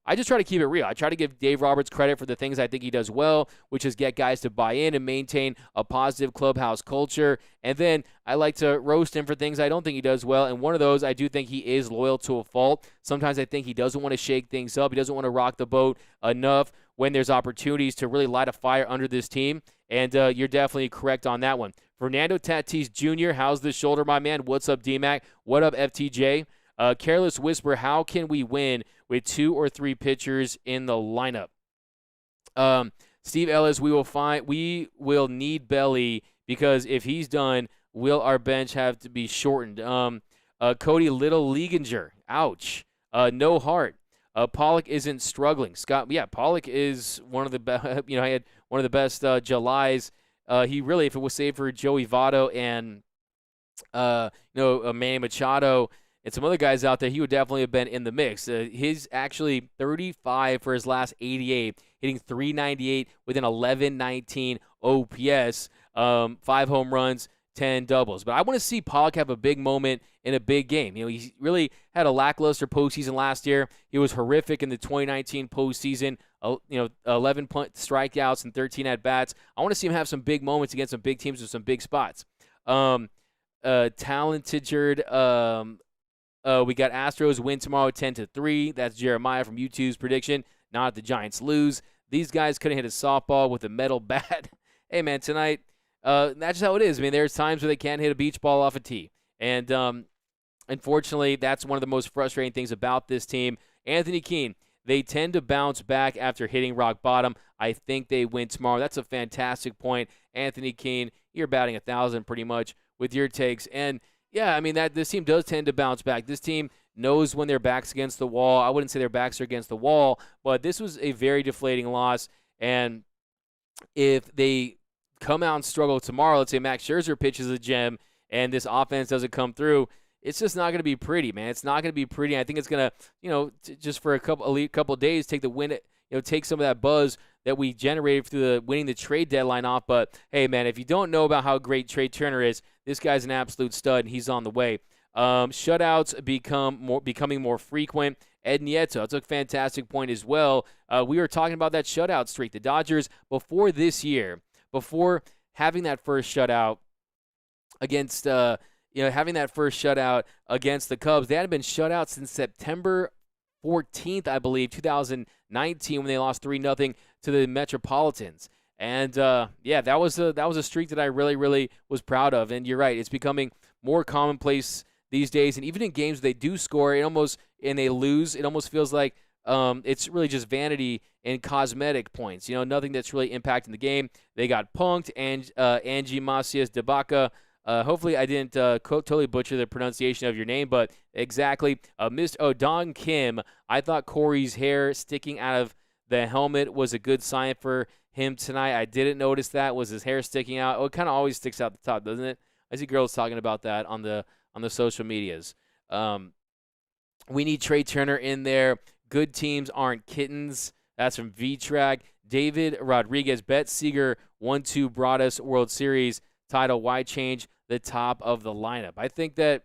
I just try to keep it real. I try to give Dave Roberts credit for the things I think he does well, which is get guys to buy in and maintain a positive clubhouse culture. And then I like to roast him for things I don't think he does well. And one of those, I do think he is loyal to a fault. Sometimes I think he doesn't want to shake things up. He doesn't want to rock the boat enough when there's opportunities to really light a fire under this team. And you're definitely correct on that one. Fernando Tatis Jr., how's the shoulder, my man? What's up, D-Mac? What up, FTJ? Careless Whisper, how can we win with 2 or 3 pitchers in the lineup? Steve Ellis, we will need Belly because if he's done, will our bench have to be shortened? Cody Bellinger, ouch. No heart. Pollock isn't struggling. Scott, yeah, Pollock is one of the best. He had one of the best Julys. He really, if it was saved for Joey Votto and Manny Machado and some other guys out there, he would definitely have been in the mix. He's actually 35 for his last 88, hitting .398 with an 11.19 OPS, 5 home runs, 10 doubles. But I want to see Pollock have a big moment in a big game. He really had a lackluster postseason last year. He was horrific in the 2019 postseason. 11 strikeouts and 13 at bats. I want to see him have some big moments against some big teams with some big spots. Talented. We got Astros win tomorrow 10-3. That's Jeremiah from YouTube's prediction. Not if the Giants lose. These guys couldn't hit a softball with a metal bat. Hey, man, tonight, that's just how it is. I mean, there's times where they can't hit a beach ball off a tee. And unfortunately, that's one of the most frustrating things about this team. Anthony Keene, they tend to bounce back after hitting rock bottom. I think they win tomorrow. That's a fantastic point. Anthony Keene, you're batting 1,000 pretty much with your takes. And, yeah, I mean, this team does tend to bounce back. This team knows when their back's against the wall. I wouldn't say their backs are against the wall, but this was a very deflating loss. And if they come out and struggle tomorrow, let's say Max Scherzer pitches a gem and this offense doesn't come through, it's just not going to be pretty, man. It's not going to be pretty. I think it's going to, just for a couple of days, take the win, take some of that buzz that we generated through the winning the trade deadline off. But hey, man, if you don't know about how great Trea Turner is, this guy's an absolute stud, and he's on the way. Shutouts becoming more frequent. Ed Nieto, that's a fantastic point as well. We were talking about that shutout streak. The Dodgers, before this year, before having that first shutout against having that first shutout against the Cubs, they hadn't been shut out since September 14th, I believe, 2019, when they lost 3-0 to the Metropolitans. And that was a streak that I really, really was proud of. And you're right, it's becoming more commonplace these days. And even in games they do score, and they lose, it almost feels like it's really just vanity and cosmetic points. Nothing that's really impacting the game. They got punked, and Angie Macias Debaka. Hopefully I didn't totally butcher the pronunciation of your name, but exactly. Mr. Don Kim, I thought Corey's hair sticking out of the helmet was a good sign for him tonight. I didn't notice that. Was his hair sticking out? Oh, it kind of always sticks out the top, doesn't it? I see girls talking about that on the social medias. We need Trea Turner in there. Good teams aren't kittens. That's from V-Track. David Rodriguez, Bet Seeger 1-2 brought us World Series title. Why change the top of the lineup? I think that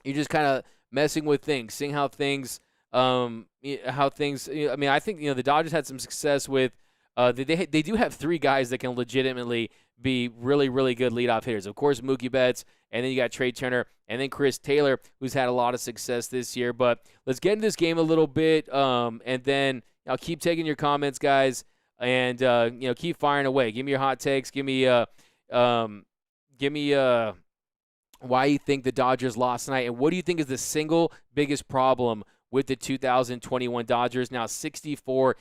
you're just kind of messing with things, seeing how things. I mean, I think the Dodgers had some success with. They do have 3 guys that can legitimately be really, really good leadoff hitters. Of course, Mookie Betts, and then you got Trea Turner, and then Chris Taylor, who's had a lot of success this year. But let's get into this game a little bit, and then I'll keep taking your comments, guys, and keep firing away. Give me your hot takes. Give me why you think the Dodgers lost tonight, and what do you think is the single biggest problem with the 2021 Dodgers? Now 64-44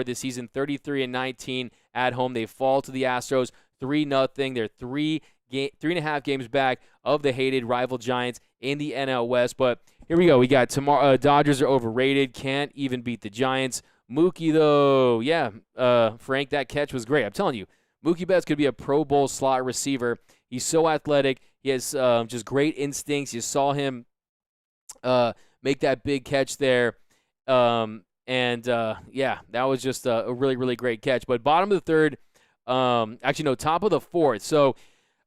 this season, 33-19 at home. They fall to the Astros 3-0. They're 3.5 games back of the hated rival Giants in the NL West. But here we go. We got tomorrow. Dodgers are overrated. Can't even beat the Giants. Mookie, though, Frank, that catch was great. I'm telling you, Mookie Betts could be a Pro Bowl slot receiver. He's so athletic. He has just great instincts. You saw him make that big catch there. That was just a really, really great catch. But bottom of the third, top of the fourth. So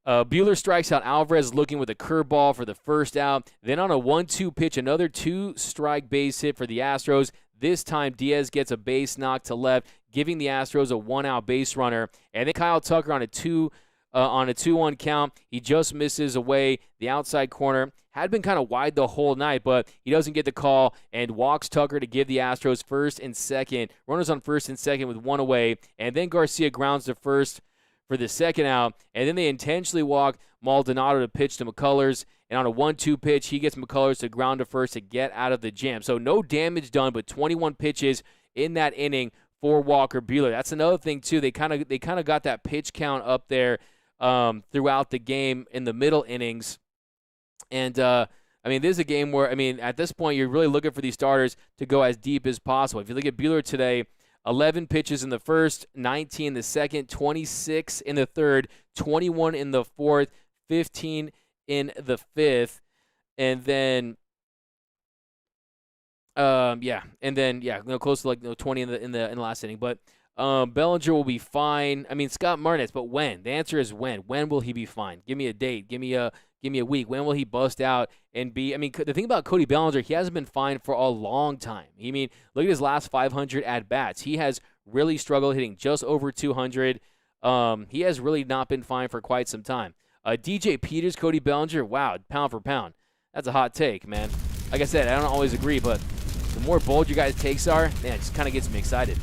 Buehler strikes out Alvarez, looking with a curveball for the first out. Then on a 1-2 pitch, another 2-strike base hit for the Astros. This time, Diaz gets a base knock to left, giving the Astros a 1-out base runner. And then Kyle Tucker on a 2-1 count. He just misses away the outside corner. Had been kind of wide the whole night, but he doesn't get the call and walks Tucker to give the Astros first and second. Runners on first and second with 1 away. And then Garcia grounds to first for the second out. And then they intentionally walk Maldonado to pitch to McCullers. And on a 1-2 pitch, he gets McCullers to ground to first to get out of the jam. So no damage done, but 21 pitches in that inning for Walker Buehler. That's another thing too. They kind of got that pitch count up there throughout the game in the middle innings. And I mean, this is a game where, I mean, at this point, you're really looking for these starters to go as deep as possible. If you look at Buehler today, 11 pitches in the first, 19 in the second, 26 in the third, 21 in the fourth, 15 in the fifth, and then close to like 20 in the last inning. But Bellinger will be fine. I mean, Scott Martinez, but when? The answer is when. When will he be fine? Give me a date. Give me a week. When will he bust out and be? I mean, the thing about Cody Bellinger, he hasn't been fine for a long time. I mean, look at his last 500 at bats. He has really struggled hitting just over 200. He has really not been fine for quite some time. DJ Peters, Cody Bellinger, wow, pound for pound. That's a hot take, man. Like I said, I don't always agree, but the more bold you guys' takes are, man, it just kind of gets me excited.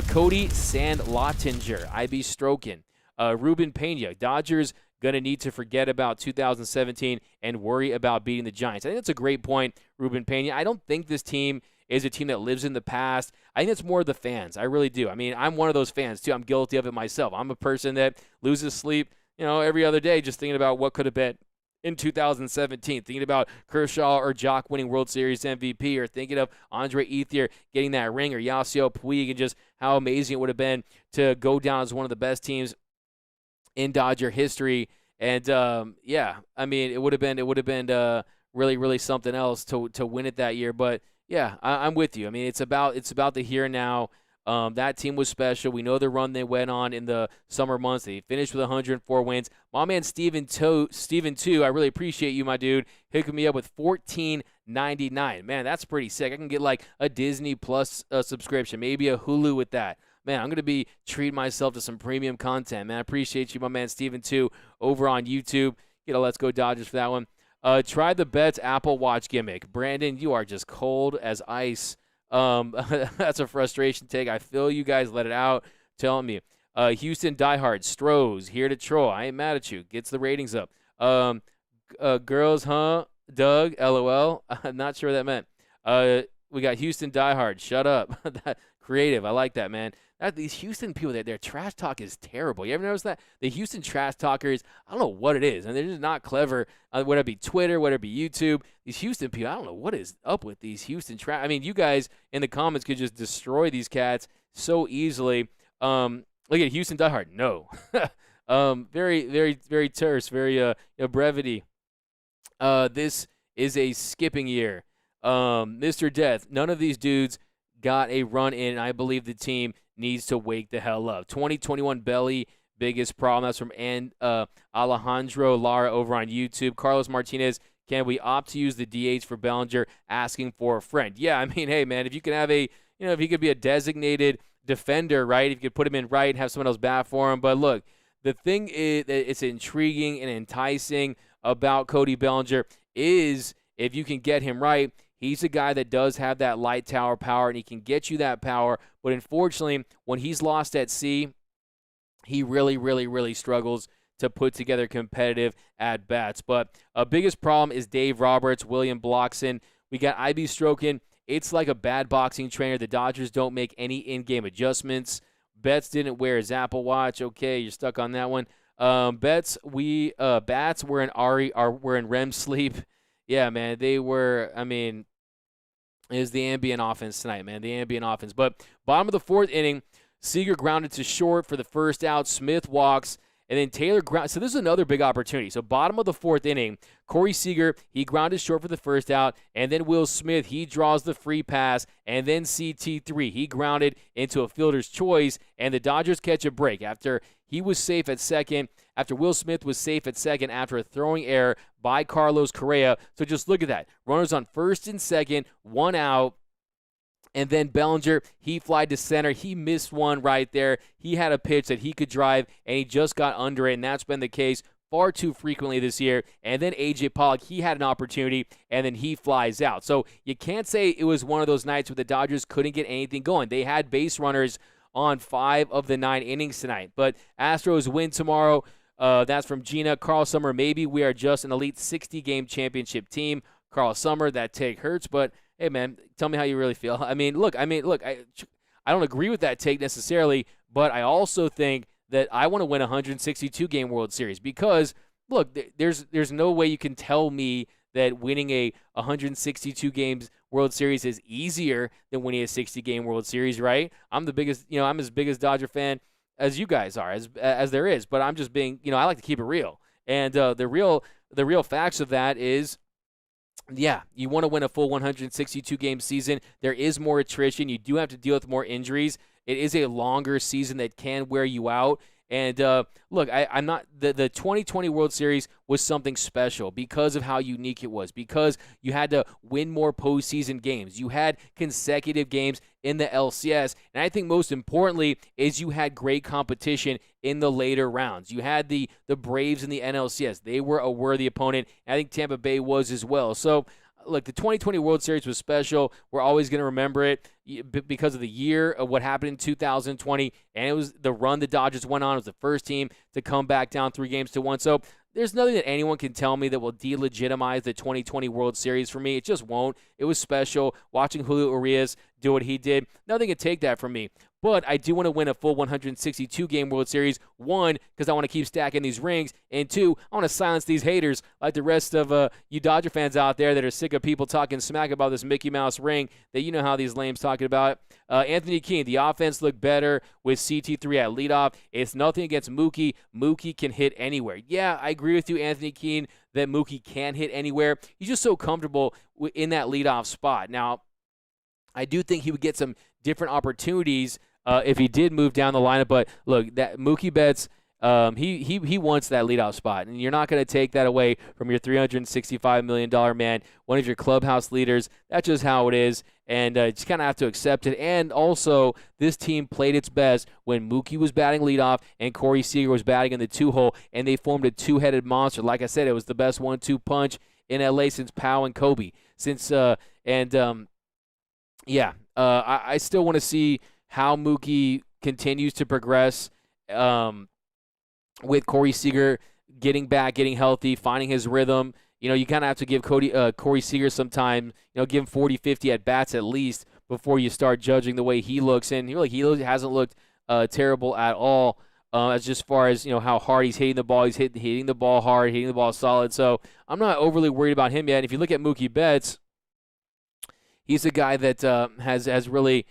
Cody Sandlottinger, IB Strokin, Ruben Pena, Dodgers going to need to forget about 2017 and worry about beating the Giants. I think that's a great point, Ruben Pena. I don't think this team is a team that lives in the past. I think it's more the fans. I really do. I mean, I'm one of those fans, too. I'm guilty of it myself. I'm a person that loses sleep, every other day just thinking about what could have been in 2017, thinking about Kershaw or Jock winning World Series MVP, or thinking of Andre Ethier getting that ring, or Yasiel Puig, and just how amazing it would have been to go down as one of the best teams in Dodger history. And I mean, it would have been really, really something else to win it that year. But yeah, I'm with you. I mean, it's about the here and now. That team was special. We know the run they went on in the summer months. They finished with 104 wins. My man Steven too, I really appreciate you, my dude, hooking me up with $14.99. Man, that's pretty sick. I can get like a Disney Plus subscription, maybe a Hulu with that. Man, I'm going to be treating myself to some premium content, man. I appreciate you, my man Steven too, over on YouTube. Get a Let's Go Dodgers for that one. Try the Betts Apple Watch gimmick. Brandon, you are just cold as ice. That's a frustration take. I feel you guys let it out. Telling me. Houston diehard Stros here to troll. I ain't mad at you. Gets the ratings up. Girls, huh? Doug, LOL. I'm not sure what that meant. We got Houston diehard. Shut up. Creative. I like that, man. These Houston people, their trash talk is terrible. You ever notice that? The Houston trash talkers, I don't know what it is, and they're just not clever. Whether it be Twitter, whether it be YouTube, these Houston people, I don't know what is up with these Houston trash. I mean, you guys in the comments could just destroy these cats so easily. Look at Houston diehard. No. Very, very, very terse, very brevity. This is a skipping year. Mr. Death, none of these dudes got a run in. I believe the team needs to wake the hell up. 2021 Belly, biggest problem. That's from Alejandro Lara over on YouTube. Carlos Martinez, can we opt to use the DH for Bellinger, asking for a friend? Yeah, I mean, hey, man, if you can have if he could be a designated defender, right, if you could put him in right and have someone else bat for him. But look, the thing is, it's intriguing and enticing about Cody Bellinger is if you can get him right. He's a guy that does have that light tower power, and he can get you that power. But unfortunately, when he's lost at sea, he really, really, really struggles to put together competitive at-bats. But biggest problem is Dave Roberts, William Bloxon. We got IB Strokin. It's like a bad boxing trainer. The Dodgers don't make any in-game adjustments. Betts didn't wear his Apple Watch. Okay, you're stuck on that one. Bats were in REM sleep. Yeah, man, they were. I mean, is the ambient offense tonight, man. The ambient offense. But bottom of the fourth inning, Seager grounded to short for the first out. Smith walks, and then Taylor ground. So this is another big opportunity. So bottom of the fourth inning, Corey Seager, he grounded short for the first out, and then Will Smith, he draws the free pass, and then CT3, he grounded into a fielder's choice, and the Dodgers catch a break after he was safe at second, after Will Smith was safe at second after a throwing error by Carlos Correa. So just look at that. Runners on first and second, one out. And then Bellinger, he flied to center. He missed one right there. He had a pitch that he could drive, and he just got under it, and that's been the case far too frequently this year. And then A.J. Pollock, he had an opportunity, and then he flies out. So you can't say it was one of those nights where the Dodgers couldn't get anything going. They had base runners on 5 of the 9 innings tonight. But Astros win tomorrow. That's from Gina. Carl Summer, maybe we are just an elite 60-game championship team. Carl Summer, that take hurts, but hey, man, tell me how you really feel. I mean, look, I don't agree with that take necessarily, but I also think that I want to win a 162-game World Series because, look, there's no way you can tell me that winning a 162 games World Series is easier than winning a 60-game World Series, right? I'm as big as Dodger fan as you guys are, as there is, but I'm just being, I like to keep it real. And the real facts of that is, yeah, you want to win a full 162-game season. There is more attrition. You do have to deal with more injuries. It is a longer season that can wear you out. And look, I'm not the 2020 World Series was something special because of how unique it was, because you had to win more postseason games. You had consecutive games in the LCS, and I think most importantly is you had great competition in the later rounds. You had the Braves in the NLCS. They were a worthy opponent, and I think Tampa Bay was as well. So, look, the 2020 World Series was special. We're always going to remember it because of the year of what happened in 2020, and it was the run the Dodgers went on. It was the first team to come back down 3-1. So there's nothing that anyone can tell me that will delegitimize the 2020 World Series for me. It just won't. It was special. Watching Julio Urias do what he did, nothing can take that from me. But I do want to win a full 162-game World Series, one, because I want to keep stacking these rings, and two, I want to silence these haters like the rest of you Dodger fans out there that are sick of people talking smack about this Mickey Mouse ring that you know how these lames talking about. Anthony Keene, the offense looked better with CT3 at leadoff. It's nothing against Mookie. Mookie can hit anywhere. Yeah, I agree with you, Anthony Keene, that Mookie can hit anywhere. He's just so comfortable in that leadoff spot. Now, I do think he would get some different opportunities if he did move down the lineup, but look, that Mookie Betts, he wants that leadoff spot, and you're not going to take that away from your $365 million man, one of your clubhouse leaders. That's just how it is, and you just kind of have to accept it. And also, this team played its best when Mookie was batting leadoff and Corey Seager was batting in the two-hole, and they formed a two-headed monster. Like I said, it was the best 1-2 punch in LA since Powell and Kobe. I still want to see how Mookie continues to progress with Corey Seager getting back, getting healthy, finding his rhythm. You kind of have to give Corey Seager some time, give him 40, 50 at-bats at least before you start judging the way he looks. And he hasn't looked terrible at all as far as how hard he's hitting the ball. He's hitting the ball hard, hitting the ball solid. So I'm not overly worried about him yet. And if you look at Mookie Betts, he's a guy that has really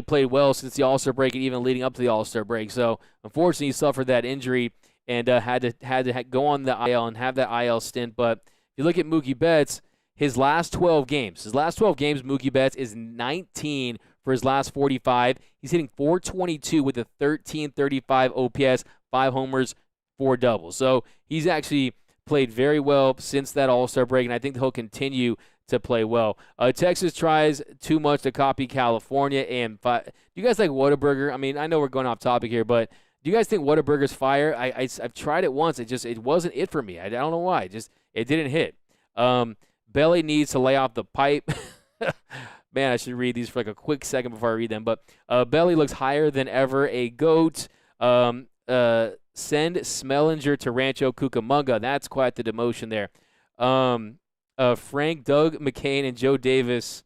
played well since the All-Star break and even leading up to the All-Star break. So unfortunately, he suffered that injury and had to go on the IL and have that IL stint. But if you look at Mookie Betts, his last 12 games, Mookie Betts is 19 for his last 45. He's hitting .422 with a 1335 OPS, 5 homers, 4 doubles. So he's actually played very well since that All-Star break, and I think he'll continue to play well. Texas tries too much to copy California. And do you guys like Whataburger? I mean, I know we're going off topic here, but do you guys think Whataburger's fire? I've tried it once. It wasn't it for me. I don't know why. It didn't hit. Belly needs to lay off the pipe. Man, I should read these for like a quick second before I read them. But Belly looks higher than ever. A goat. Send Smellinger to Rancho Cucamonga. That's quite the demotion there. Frank, Doug McCain, and Joe Davis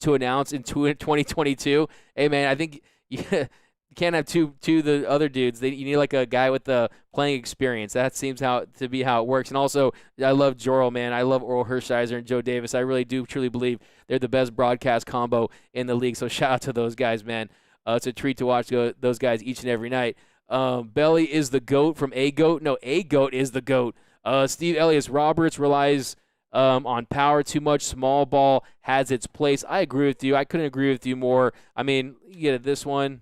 to announce in 2022. Hey, man, I think you can't have two the other dudes. You need like a guy with the playing experience. That seems to be how it works. And also, I love Jorl, man. I love Oral Hershiser and Joe Davis. I really do truly believe they're the best broadcast combo in the league. So shout out to those guys, man. It's a treat to watch those guys each and every night. Belly is the GOAT from A GOAT. No, A GOAT is the GOAT. Steve Elias Roberts relies on power too much. Small ball has its place. I agree with you. I couldn't agree with you more. I mean, you get this one.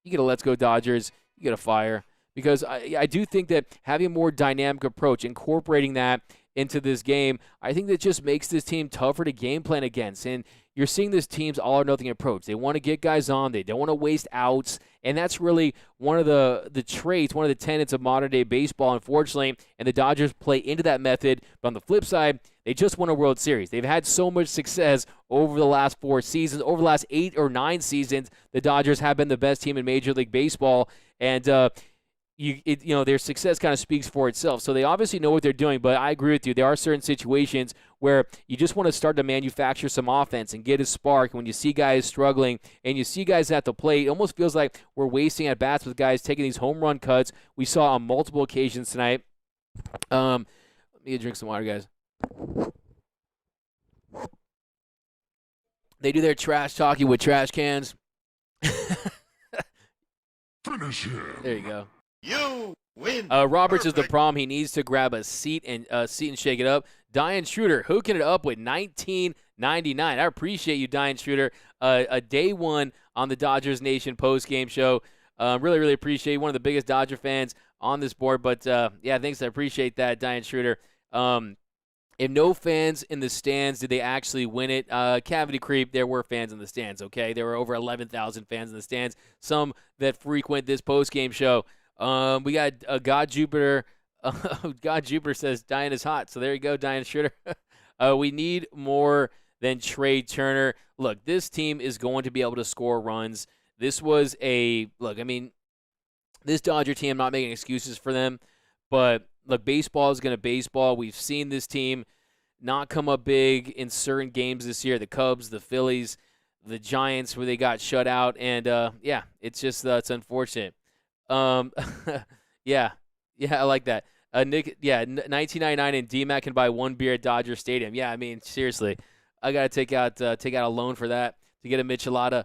You get a let's go Dodgers. You get a fire. Because I do think that having a more dynamic approach, incorporating that into this game, I think that just makes this team tougher to game plan against. And you're seeing this team's all-or-nothing approach. They want to get guys on. They don't want to waste outs. And that's really one of the traits, one of the tenets of modern-day baseball, unfortunately. And the Dodgers play into that method. But on the flip side, they just won a World Series. They've had so much success over the last 4 seasons. Over the last 8 or 9 seasons, the Dodgers have been the best team in Major League Baseball. And their success kind of speaks for itself. So they obviously know what they're doing, but I agree with you. There are certain situations where you just want to start to manufacture some offense and get a spark. When you see guys struggling and you see guys at the plate, it almost feels like we're wasting at bats with guys taking these home run cuts. We saw on multiple occasions tonight. Let me drink some water, guys. They do their trash talking with trash cans. Finish him. There you go. You win. Roberts is the Perfect. problem. He needs to grab a seat and shake it up. Diane Schroeder hooking it up with 1999. I appreciate you, Diane Schroeder. A day one on the Dodgers Nation post-game show. Really, really appreciate you. One of the biggest Dodger fans on this board. But, yeah, thanks. I appreciate that, Diane Schroeder. If no fans in the stands, did they actually win it? Cavity Creep, there were fans in the stands, okay? There were over 11,000 fans in the stands, some that frequent this post-game show. We got God Jupiter. God Jupiter says Diane is hot. So there you go, Diane Schroeder. We need more than Trea Turner. Look, this team is going to be able to score runs. This was this Dodger team, I'm not making excuses for them, but look, baseball is going to baseball. We've seen this team not come up big in certain games this year. The Cubs, the Phillies, the Giants, where they got shut out. And, it's just it's unfortunate. Yeah, I like that. Nick, 1999 and D-Mac can buy one beer at Dodger Stadium. Yeah, I mean, seriously. I got to take out a loan for that to get a Michelada.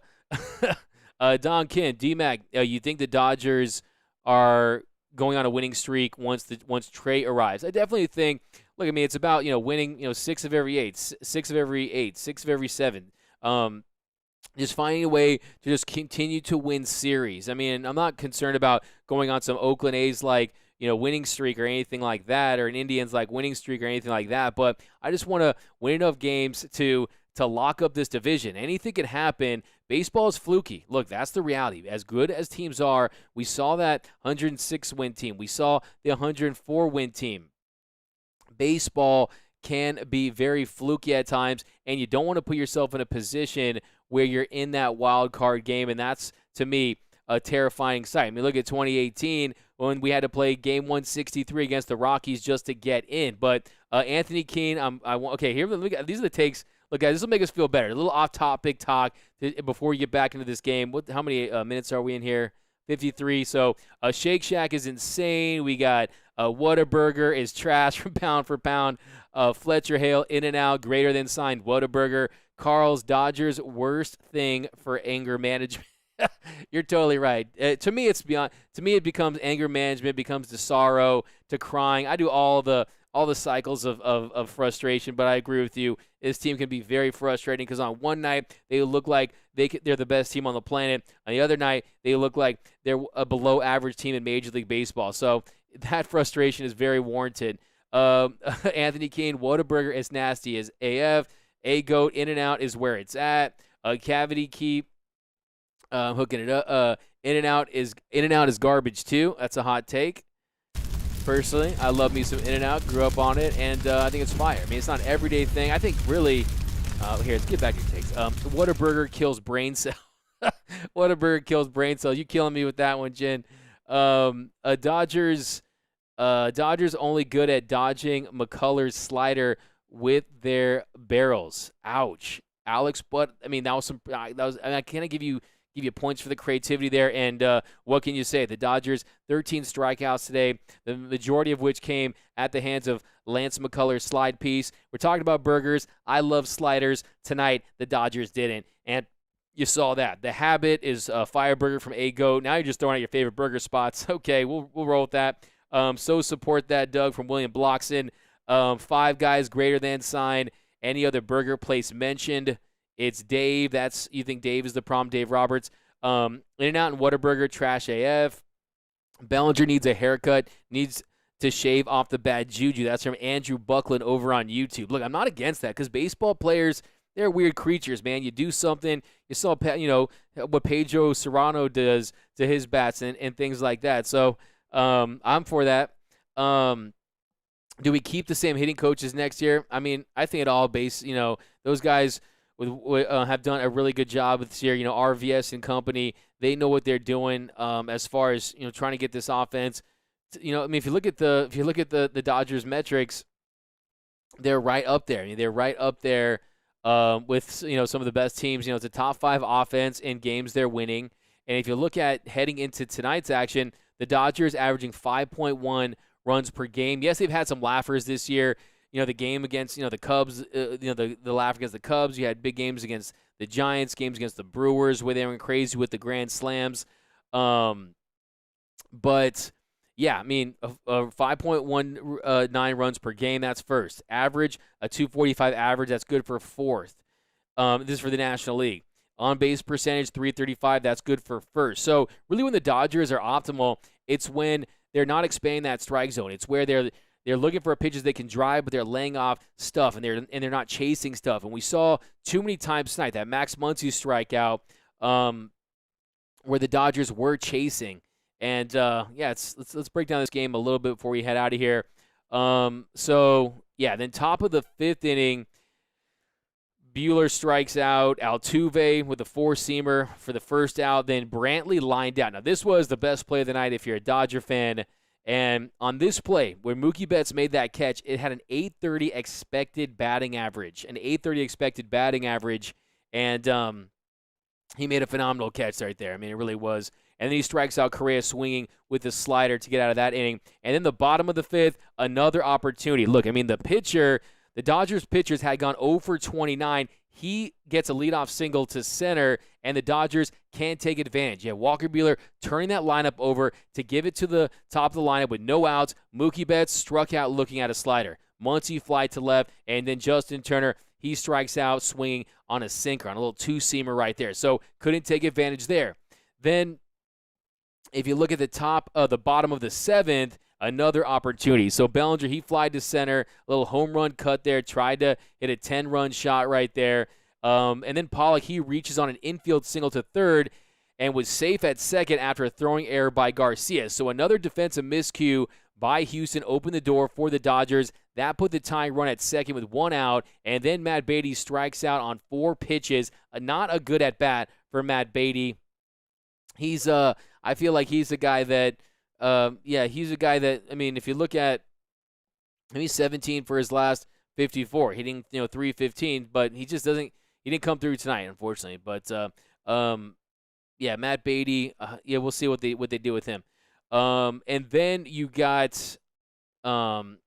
Don Kin, D-Mac, you think the Dodgers are going on a winning streak once Trea arrives? I definitely think. Look, I mean, it's about winning 6 of every 8, 6 of every 8, 6 of every 7. Just finding a way to just continue to win series. I mean, I'm not concerned about going on some Oakland A's winning streak or anything like that, or an Indians winning streak or anything like that. But I just want to win enough games to lock up this division. Anything can happen. Baseball is fluky. Look, that's the reality. As good as teams are, we saw that 106-win team. We saw the 104-win team. Baseball can be very fluky at times, and you don't want to put yourself in a position where you're in that wild card game, and that's, to me, a terrifying sight. I mean, look at 2018 when we had to play Game 163 against the Rockies just to get in. But Anthony Keene, these are the takes. Look, guys, this will make us feel better. A little off-topic talk before we get back into this game. How many minutes are we in here? 53. So Shake Shack is insane. We got Whataburger is trash from pound for pound. Fletcher Hale, In-N-Out, greater than signed Whataburger. Carl's Dodgers, worst thing for anger management. You're totally right. To me, it's beyond. To me, it becomes anger management, becomes the sorrow, to crying. I do all the cycles of frustration, but I agree with you. This team can be very frustrating because on one night they look like they're the best team on the planet. On the other night they look like they're a below-average team in Major League Baseball. So that frustration is very warranted. Anthony Keene, Whataburger is nasty as AF. A-Goat, In-N-Out is where it's at. Cavity Keep, hooking it up. In-N-Out is garbage too. That's a hot take. Personally, I love me some In-N-Out. Grew up on it, and I think it's fire. I mean, it's not an everyday thing. I think really, here, let's get back to your takes. Whataburger kills brain cell. Whataburger kills brain cell. You killing me with that one, Jen. Dodgers only good at dodging McCullers' slider with their barrels. Ouch, Alex. But I mean, that was some. I can't give you points for the creativity there. And what can you say? The Dodgers, 13 strikeouts today, the majority of which came at the hands of Lance McCullers' slide piece. We're talking about burgers. I love sliders. Tonight, the Dodgers didn't. And you saw that. The habit is Fireburger from A-Goat. Now you're just throwing out your favorite burger spots. Okay, we'll roll with that. So support that, Doug, from William Blockson. 5 guys greater than signed. Any other burger place mentioned? It's Dave. You think Dave is the problem, Dave Roberts. In-N-Out and Whataburger, trash AF. Bellinger needs a haircut, needs to shave off the bad juju. That's from Andrew Buckland over on YouTube. Look, I'm not against that because baseball players, they're weird creatures, man. You do something. You saw, what Pedro Serrano does to his bats and things like that. So I'm for that. Do we keep the same hitting coaches next year? I mean, I think it all those guys have done a really good job this year. RVS and company, they know what they're doing as far as trying to get this offense. If you look at the Dodgers metrics, they're right up there. I mean, they're right up there with some of the best teams. It's a top 5 offense in games they're winning. And if you look at heading into tonight's action, the Dodgers averaging 5.1 runs per game. Yes, they've had some laughers this year. The game against the Cubs, the laugh against the Cubs. You had big games against the Giants, games against the Brewers where they went crazy with the grand slams. But yeah, I mean, 5.19 runs per game, that's first. Average, a 245 average, that's good for fourth. This is for the National League. On-base percentage, 335, that's good for first. So really when the Dodgers are optimal, it's when they're not expanding that strike zone. It's where they're looking for pitches they can drive, but they're laying off stuff, and they're not chasing stuff. And we saw too many times tonight that Max Muncy strikeout where the Dodgers were chasing. And let's break down this game a little bit before we head out of here. Then top of the 5th inning, Buehler strikes out. Altuve with a 4-seamer for the first out. Then Brantley lined out. Now this was the best play of the night if you're a Dodger fan. And on this play, where Mookie Betts made that catch, it had an .830 expected batting average. And he made a phenomenal catch right there. I mean, it really was. And then he strikes out Correa swinging with the slider to get out of that inning. And then the bottom of the 5th, another opportunity. Look, I mean, the Dodgers pitchers had gone 0 for 29. He gets a leadoff single to center, and the Dodgers can't take advantage. Yeah, Walker Buehler turning that lineup over to give it to the top of the lineup with no outs. Mookie Betts struck out looking at a slider. Muncie fly to left, and then Justin Turner, he strikes out swinging on a sinker, on a little 2-seamer right there. So couldn't take advantage there. Then if you look at the bottom of the 7th, another opportunity. So Bellinger, he flied to center, a little home run cut there, tried to hit a 10-run shot right there. And then Pollock, he reaches on an infield single to third and was safe at second after a throwing error by Garcia. So another defensive miscue by Houston opened the door for the Dodgers. That put the tying run at second with 1 out. And then Matt Beatty strikes out on 4 pitches. Not a good at-bat for Matt Beatty. I feel like he's a guy that, I mean, if you look at, he's 17 for his last 54, hitting, 315, but he didn't come through tonight, unfortunately. But, Matt Beatty, we'll see what they do with him. And then you got, and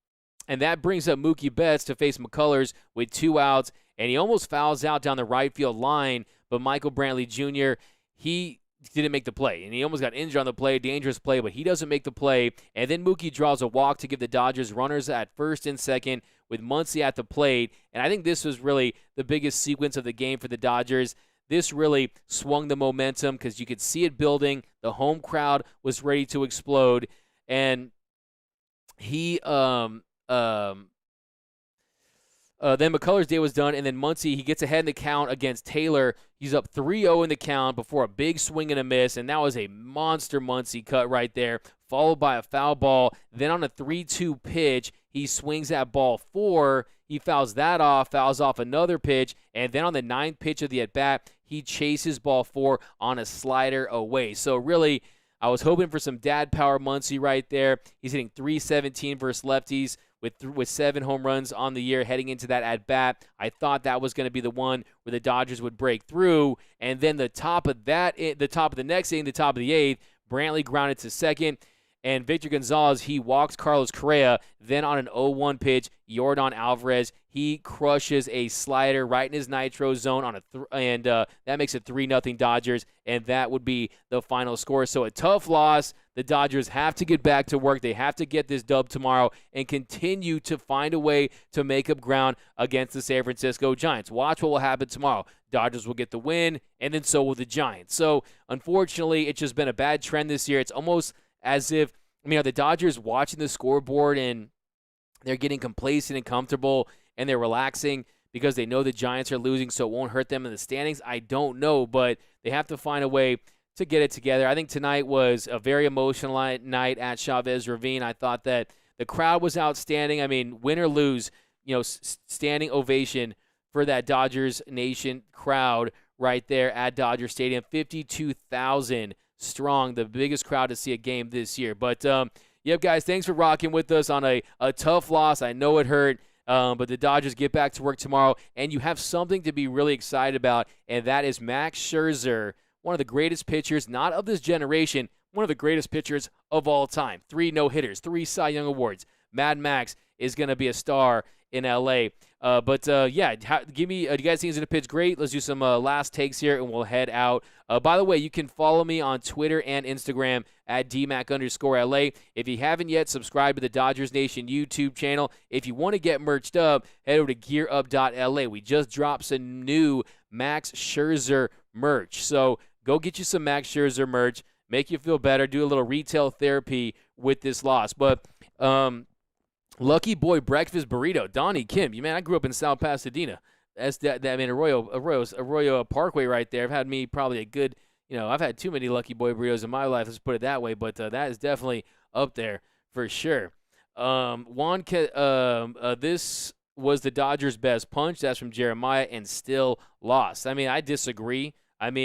that brings up Mookie Betts to face McCullers with 2 outs, and he almost fouls out down the right field line, but Michael Brantley Jr., he didn't make the play, and he almost got injured on the play, dangerous play, but he doesn't make the play. And then Mookie draws a walk to give the Dodgers runners at first and second with Muncie at the plate. And I think this was really the biggest sequence of the game for the Dodgers. This really swung the momentum because you could see it building. The home crowd was ready to explode, and then McCullers' day was done, and then Muncie, he gets ahead in the count against Taylor. He's up 3-0 in the count before a big swing and a miss, and that was a monster Muncie cut right there, followed by a foul ball. Then on a 3-2 pitch, he swings at ball 4. He fouls off another pitch, and then on the 9th pitch of the at-bat, he chases ball 4 on a slider away. So really, I was hoping for some dad power Muncie right there. He's hitting .317 versus lefties with 7 home runs on the year heading into that at-bat. I thought that was going to be the one where the Dodgers would break through. And then the top of the next inning, the top of the 8th, Brantley grounded to second. And Victor Gonzalez, he walks Carlos Correa. Then on an 0-1 pitch, Yordan Alvarez, he crushes a slider right in his nitro zone that makes it 3-0 Dodgers, and that would be the final score. So a tough loss. The Dodgers have to get back to work. They have to get this dub tomorrow and continue to find a way to make up ground against the San Francisco Giants. Watch what will happen tomorrow. Dodgers will get the win, and then so will the Giants. So unfortunately, it's just been a bad trend this year. It's almost as if, are the Dodgers watching the scoreboard and they're getting complacent and comfortable and they're relaxing because they know the Giants are losing, so it won't hurt them in the standings? I don't know, but they have to find a way to get it together. I think tonight was a very emotional night at Chavez Ravine. I thought that the crowd was outstanding. I mean, win or lose, standing ovation for that Dodgers Nation crowd right there at Dodger Stadium. 52,000 strong, the biggest crowd to see a game this year. But, yep, guys, thanks for rocking with us on a tough loss. I know it hurt, but the Dodgers get back to work tomorrow, and you have something to be really excited about, and that is Max Scherzer, one of the greatest pitchers, not of this generation, one of the greatest pitchers of all time. 3 no-hitters, 3 Cy Young Awards. Mad Max is going to be a star in L.A. Yeah, give me. Do you guys think he's going to pitch great? Let's do some last takes here, and we'll head out. By the way, you can follow me on Twitter and Instagram at DMAC_LA. If you haven't yet, subscribe to the Dodgers Nation YouTube channel. If you want to get merched up, head over to gearup.la. We just dropped some new Max Scherzer merch. So go get you some Max Scherzer merch. Make you feel better. Do a little retail therapy with this loss. But Lucky Boy Breakfast Burrito, Donnie Kim. Man, I grew up in South Pasadena. That's Arroyo Parkway right there. I've had me probably a good, I've had too many Lucky Boy burritos in my life. Let's put it that way. But that is definitely up there for sure. This was the Dodgers' best punch. That's from Jeremiah, and still lost. I disagree. From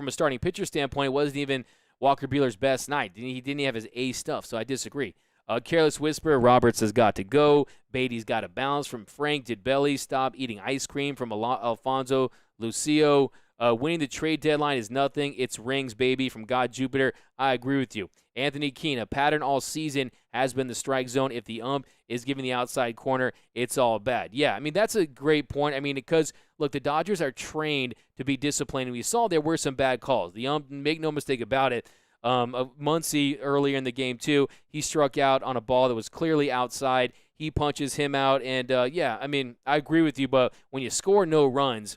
a starting pitcher standpoint, it wasn't even Walker Buehler's best night. He didn't have his A stuff, so I disagree. Careless Whisper, Roberts has got to go. Beatty's got a bounce from Frank. Did Belly stop eating ice cream from Alfonso Lucio? Winning the trade deadline is nothing. It's rings, baby, from God Jupiter. I agree with you. Anthony Keene, a pattern all season has been the strike zone. If the ump is giving the outside corner, it's all bad. Yeah, that's a great point. Because, look, the Dodgers are trained to be disciplined. We saw there were some bad calls. The ump, make no mistake about it, Muncie earlier in the game, too. He struck out on a ball that was clearly outside. He punches him out. And, I agree with you, but when you score no runs,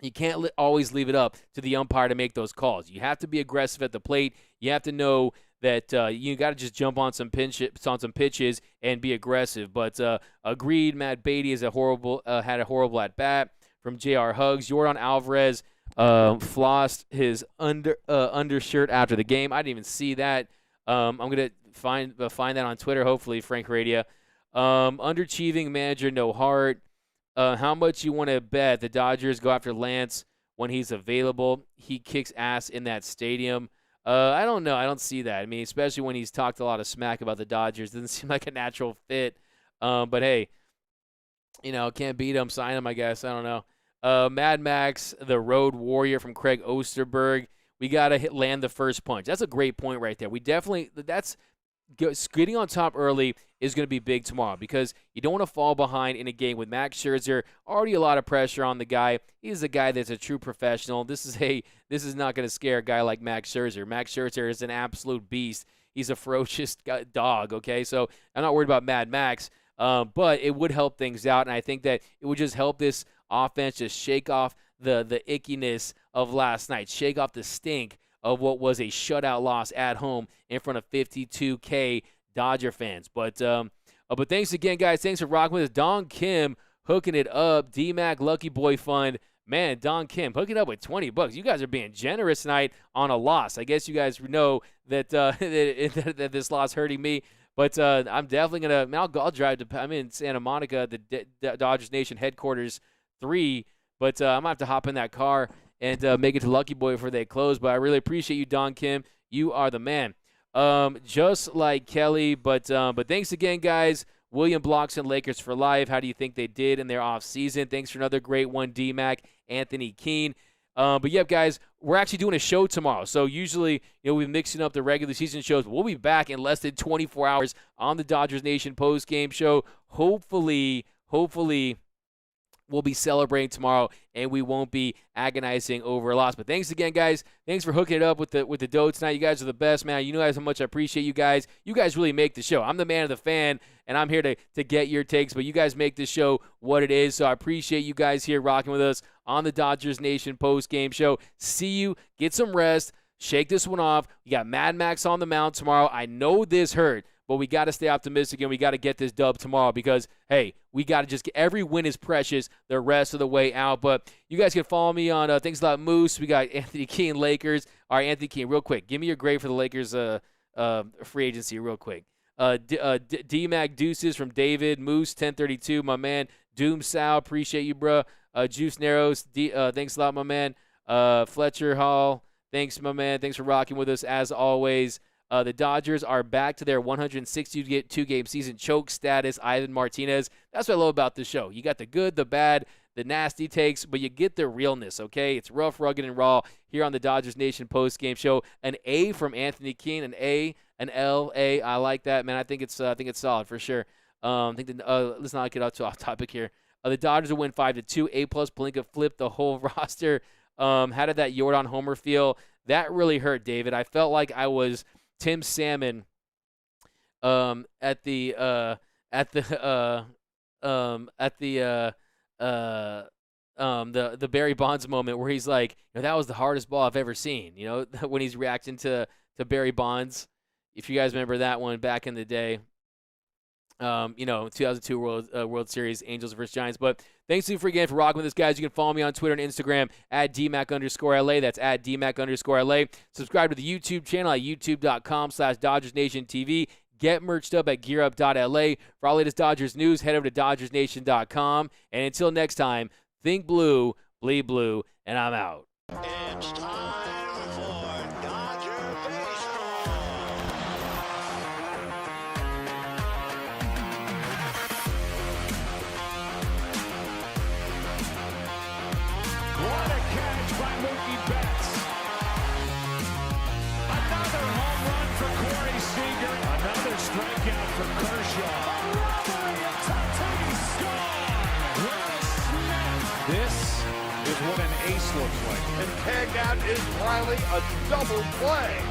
you can't always leave it up to the umpire to make those calls. You have to be aggressive at the plate. You have to know that you got to just jump on some pitches and be aggressive. But agreed, Matt Beatty had a horrible at bat from J.R. Huggs. Yordan Alvarez flossed his undershirt after the game. I didn't even see that. I'm gonna find that on Twitter. Hopefully, Frank Radia. Underachieving manager, no heart. How much you want to bet the Dodgers go after Lance when he's available? He kicks ass in that stadium. I don't know. I don't see that. Especially when he's talked a lot of smack about the Dodgers. Doesn't seem like a natural fit. But hey, can't beat him. Sign him, I guess. I don't know. Mad Max, the road warrior from Craig Osterberg. We got to land the first punch. That's a great point right there. Getting on top early is going to be big tomorrow because you don't want to fall behind in a game with Max Scherzer. Already a lot of pressure on the guy. He's a guy that's a true professional. This is not going to scare a guy like Max Scherzer. Max Scherzer is an absolute beast. He's a ferocious dog, okay? So I'm not worried about Mad Max, but it would help things out, and I think that it would just help this offense just shake off the ickiness of last night, shake off the stink of what was a shutout loss at home in front of 52K Dodger fans. But thanks again, guys. Thanks for rocking with us. Don Kim hooking it up. DMAC Lucky Boy Fund. Man, Don Kim hooking up with $20. You guys are being generous tonight on a loss. I guess you guys know that that this loss hurting me. But I'm definitely going to – I'll drive to – I'm in Santa Monica, the Dodgers Nation headquarters 3. But I'm going to have to hop in that car and make it to Lucky Boy before they close. But I really appreciate you, Don Kim. You are the man. Just like Kelly. But thanks again, guys. William Blockson, Lakers for life. How do you think they did in their offseason? Thanks for another great one, DMAC, Anthony Keene. But, yeah, guys, we're actually doing a show tomorrow. So usually, we're mixing up the regular season shows. We'll be back in less than 24 hours on the Dodgers Nation post-game show. Hopefully, we'll be celebrating tomorrow, and we won't be agonizing over a loss. But thanks again, guys. Thanks for hooking it up with the dough tonight. You guys are the best, man. You know how much I appreciate you guys. You guys really make the show. I'm the man of the fan, and I'm here to get your takes, but you guys make this show what it is. So I appreciate you guys here rocking with us on the Dodgers Nation post-game show. See you. Get some rest. Shake this one off. You got Mad Max on the mound tomorrow. I know this hurt, but we got to stay optimistic, and we got to get this dub tomorrow because, hey, we got to just get – every win is precious the rest of the way out. But you guys can follow me on Things About Moose. We got Anthony Keene, Lakers. All right, Anthony Keene, real quick. Give me your grade for the Lakers free agency real quick. D-Mac Deuces from David. Moose, 1032, my man. Doom Sal, appreciate you, bro. Juice Narrows, thanks a lot, my man. Fletcher Hall, thanks, my man. Thanks for rocking with us as always. The Dodgers are back to their 162-game season choke status. Ivan Martinez. That's what I love about this show. You got the good, the bad, the nasty takes, but you get the realness, okay? It's rough, rugged, and raw here on the Dodgers Nation post-game show. An A from Anthony Keene, an A, an L, A. I like that, man. I think it's solid for sure. Let's not get off topic here. The Dodgers will win 5-2. A+. Bellinger flipped the whole roster. How did that Jordan homer feel? That really hurt, David. I felt like I was Tim Salmon at the Barry Bonds moment where he's like, that was the hardest ball I've ever seen. When he's reacting to Barry Bonds, if you guys remember that one back in the day. 2002 World Series, Angels versus Giants. But thanks to you again for rocking with us, guys. You can follow me on Twitter and Instagram at DMAC_LA. That's at DMAC_LA. Subscribe to the YouTube channel at youtube.com/DodgersNationTV. Get merched up at gearup.la. For all latest Dodgers news, head over to DodgersNation.com. And until next time, think blue, bleed blue, and I'm out. It's time for Dodger Baseball. What a catch by Mookie Betts. Another home run for Corey Seager. Another strikeout for Kershaw. A robbery of Tatis score. What a snap. This is what an ace looks like. And tagged out is Riley, a double play.